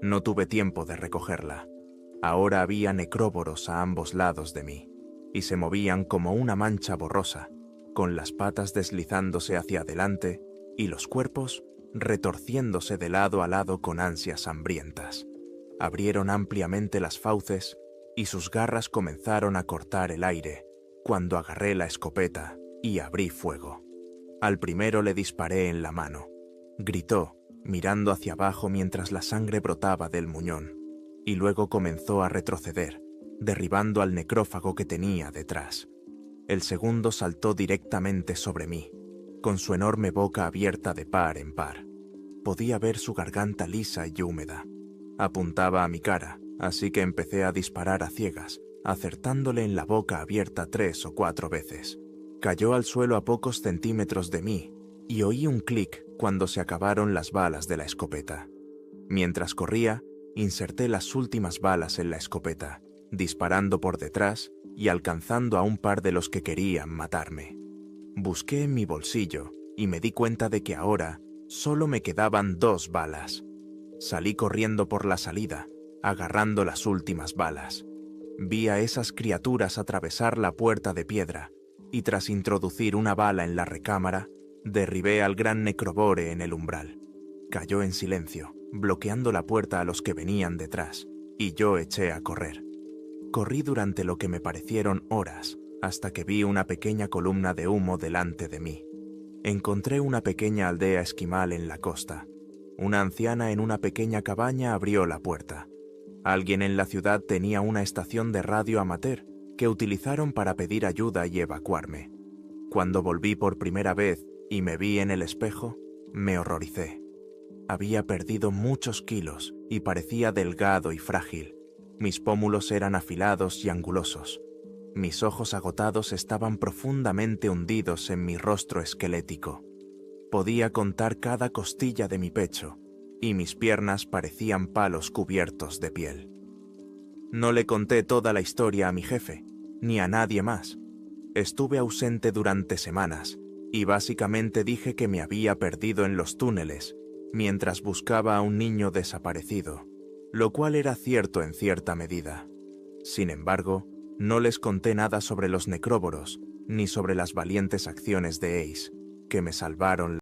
No tuve tiempo de recogerla. Ahora había necróboros a ambos lados de mí, y se movían como una mancha borrosa, con las patas deslizándose hacia adelante y los cuerpos retorciéndose de lado a lado con ansias hambrientas. Abrieron ampliamente las fauces y sus garras comenzaron a cortar el aire cuando agarré la escopeta y abrí fuego. Al primero le disparé en la mano. Gritó, mirando hacia abajo mientras la sangre brotaba del muñón, y luego comenzó a retroceder, derribando al necrófago que tenía detrás. El segundo saltó directamente sobre mí, con su enorme boca abierta de par en par. Podía ver su garganta lisa y húmeda. Apuntaba a mi cara, así que empecé a disparar a ciegas, acertándole en la boca abierta 3 o 4 veces. Cayó al suelo a pocos centímetros de mí, y oí un clic cuando se acabaron las balas de la escopeta. Mientras corría, inserté las últimas balas en la escopeta, disparando por detrás y alcanzando a un par de los que querían matarme. Busqué en mi bolsillo y me di cuenta de que ahora solo me quedaban 2 balas. Salí corriendo por la salida, agarrando las últimas balas. Vi a esas criaturas atravesar la puerta de piedra y tras introducir una bala en la recámara, derribé al gran necrobore en el umbral. Cayó en silencio, bloqueando la puerta a los que venían detrás, y yo eché a correr. Corrí durante lo que me parecieron horas, hasta que vi una pequeña columna de humo delante de mí. Encontré una pequeña aldea esquimal en la costa. Una anciana en una pequeña cabaña abrió la puerta. Alguien en la ciudad tenía una estación de radio amateur que utilizaron para pedir ayuda y evacuarme. Cuando volví por primera vez y me vi en el espejo, me horroricé. Había perdido muchos kilos y parecía delgado y frágil. Mis pómulos eran afilados y angulosos. Mis ojos agotados estaban profundamente hundidos en mi rostro esquelético. Podía contar cada costilla de mi pecho, y mis piernas parecían palos cubiertos de piel. No le conté toda la historia a mi jefe, ni a nadie más. Estuve ausente durante semanas, y básicamente dije que me había perdido en los túneles, mientras buscaba a un niño desaparecido, lo cual era cierto en cierta medida. Sin embargo, no les conté nada sobre los necróboros, ni sobre las valientes acciones de Ace, que me salvaron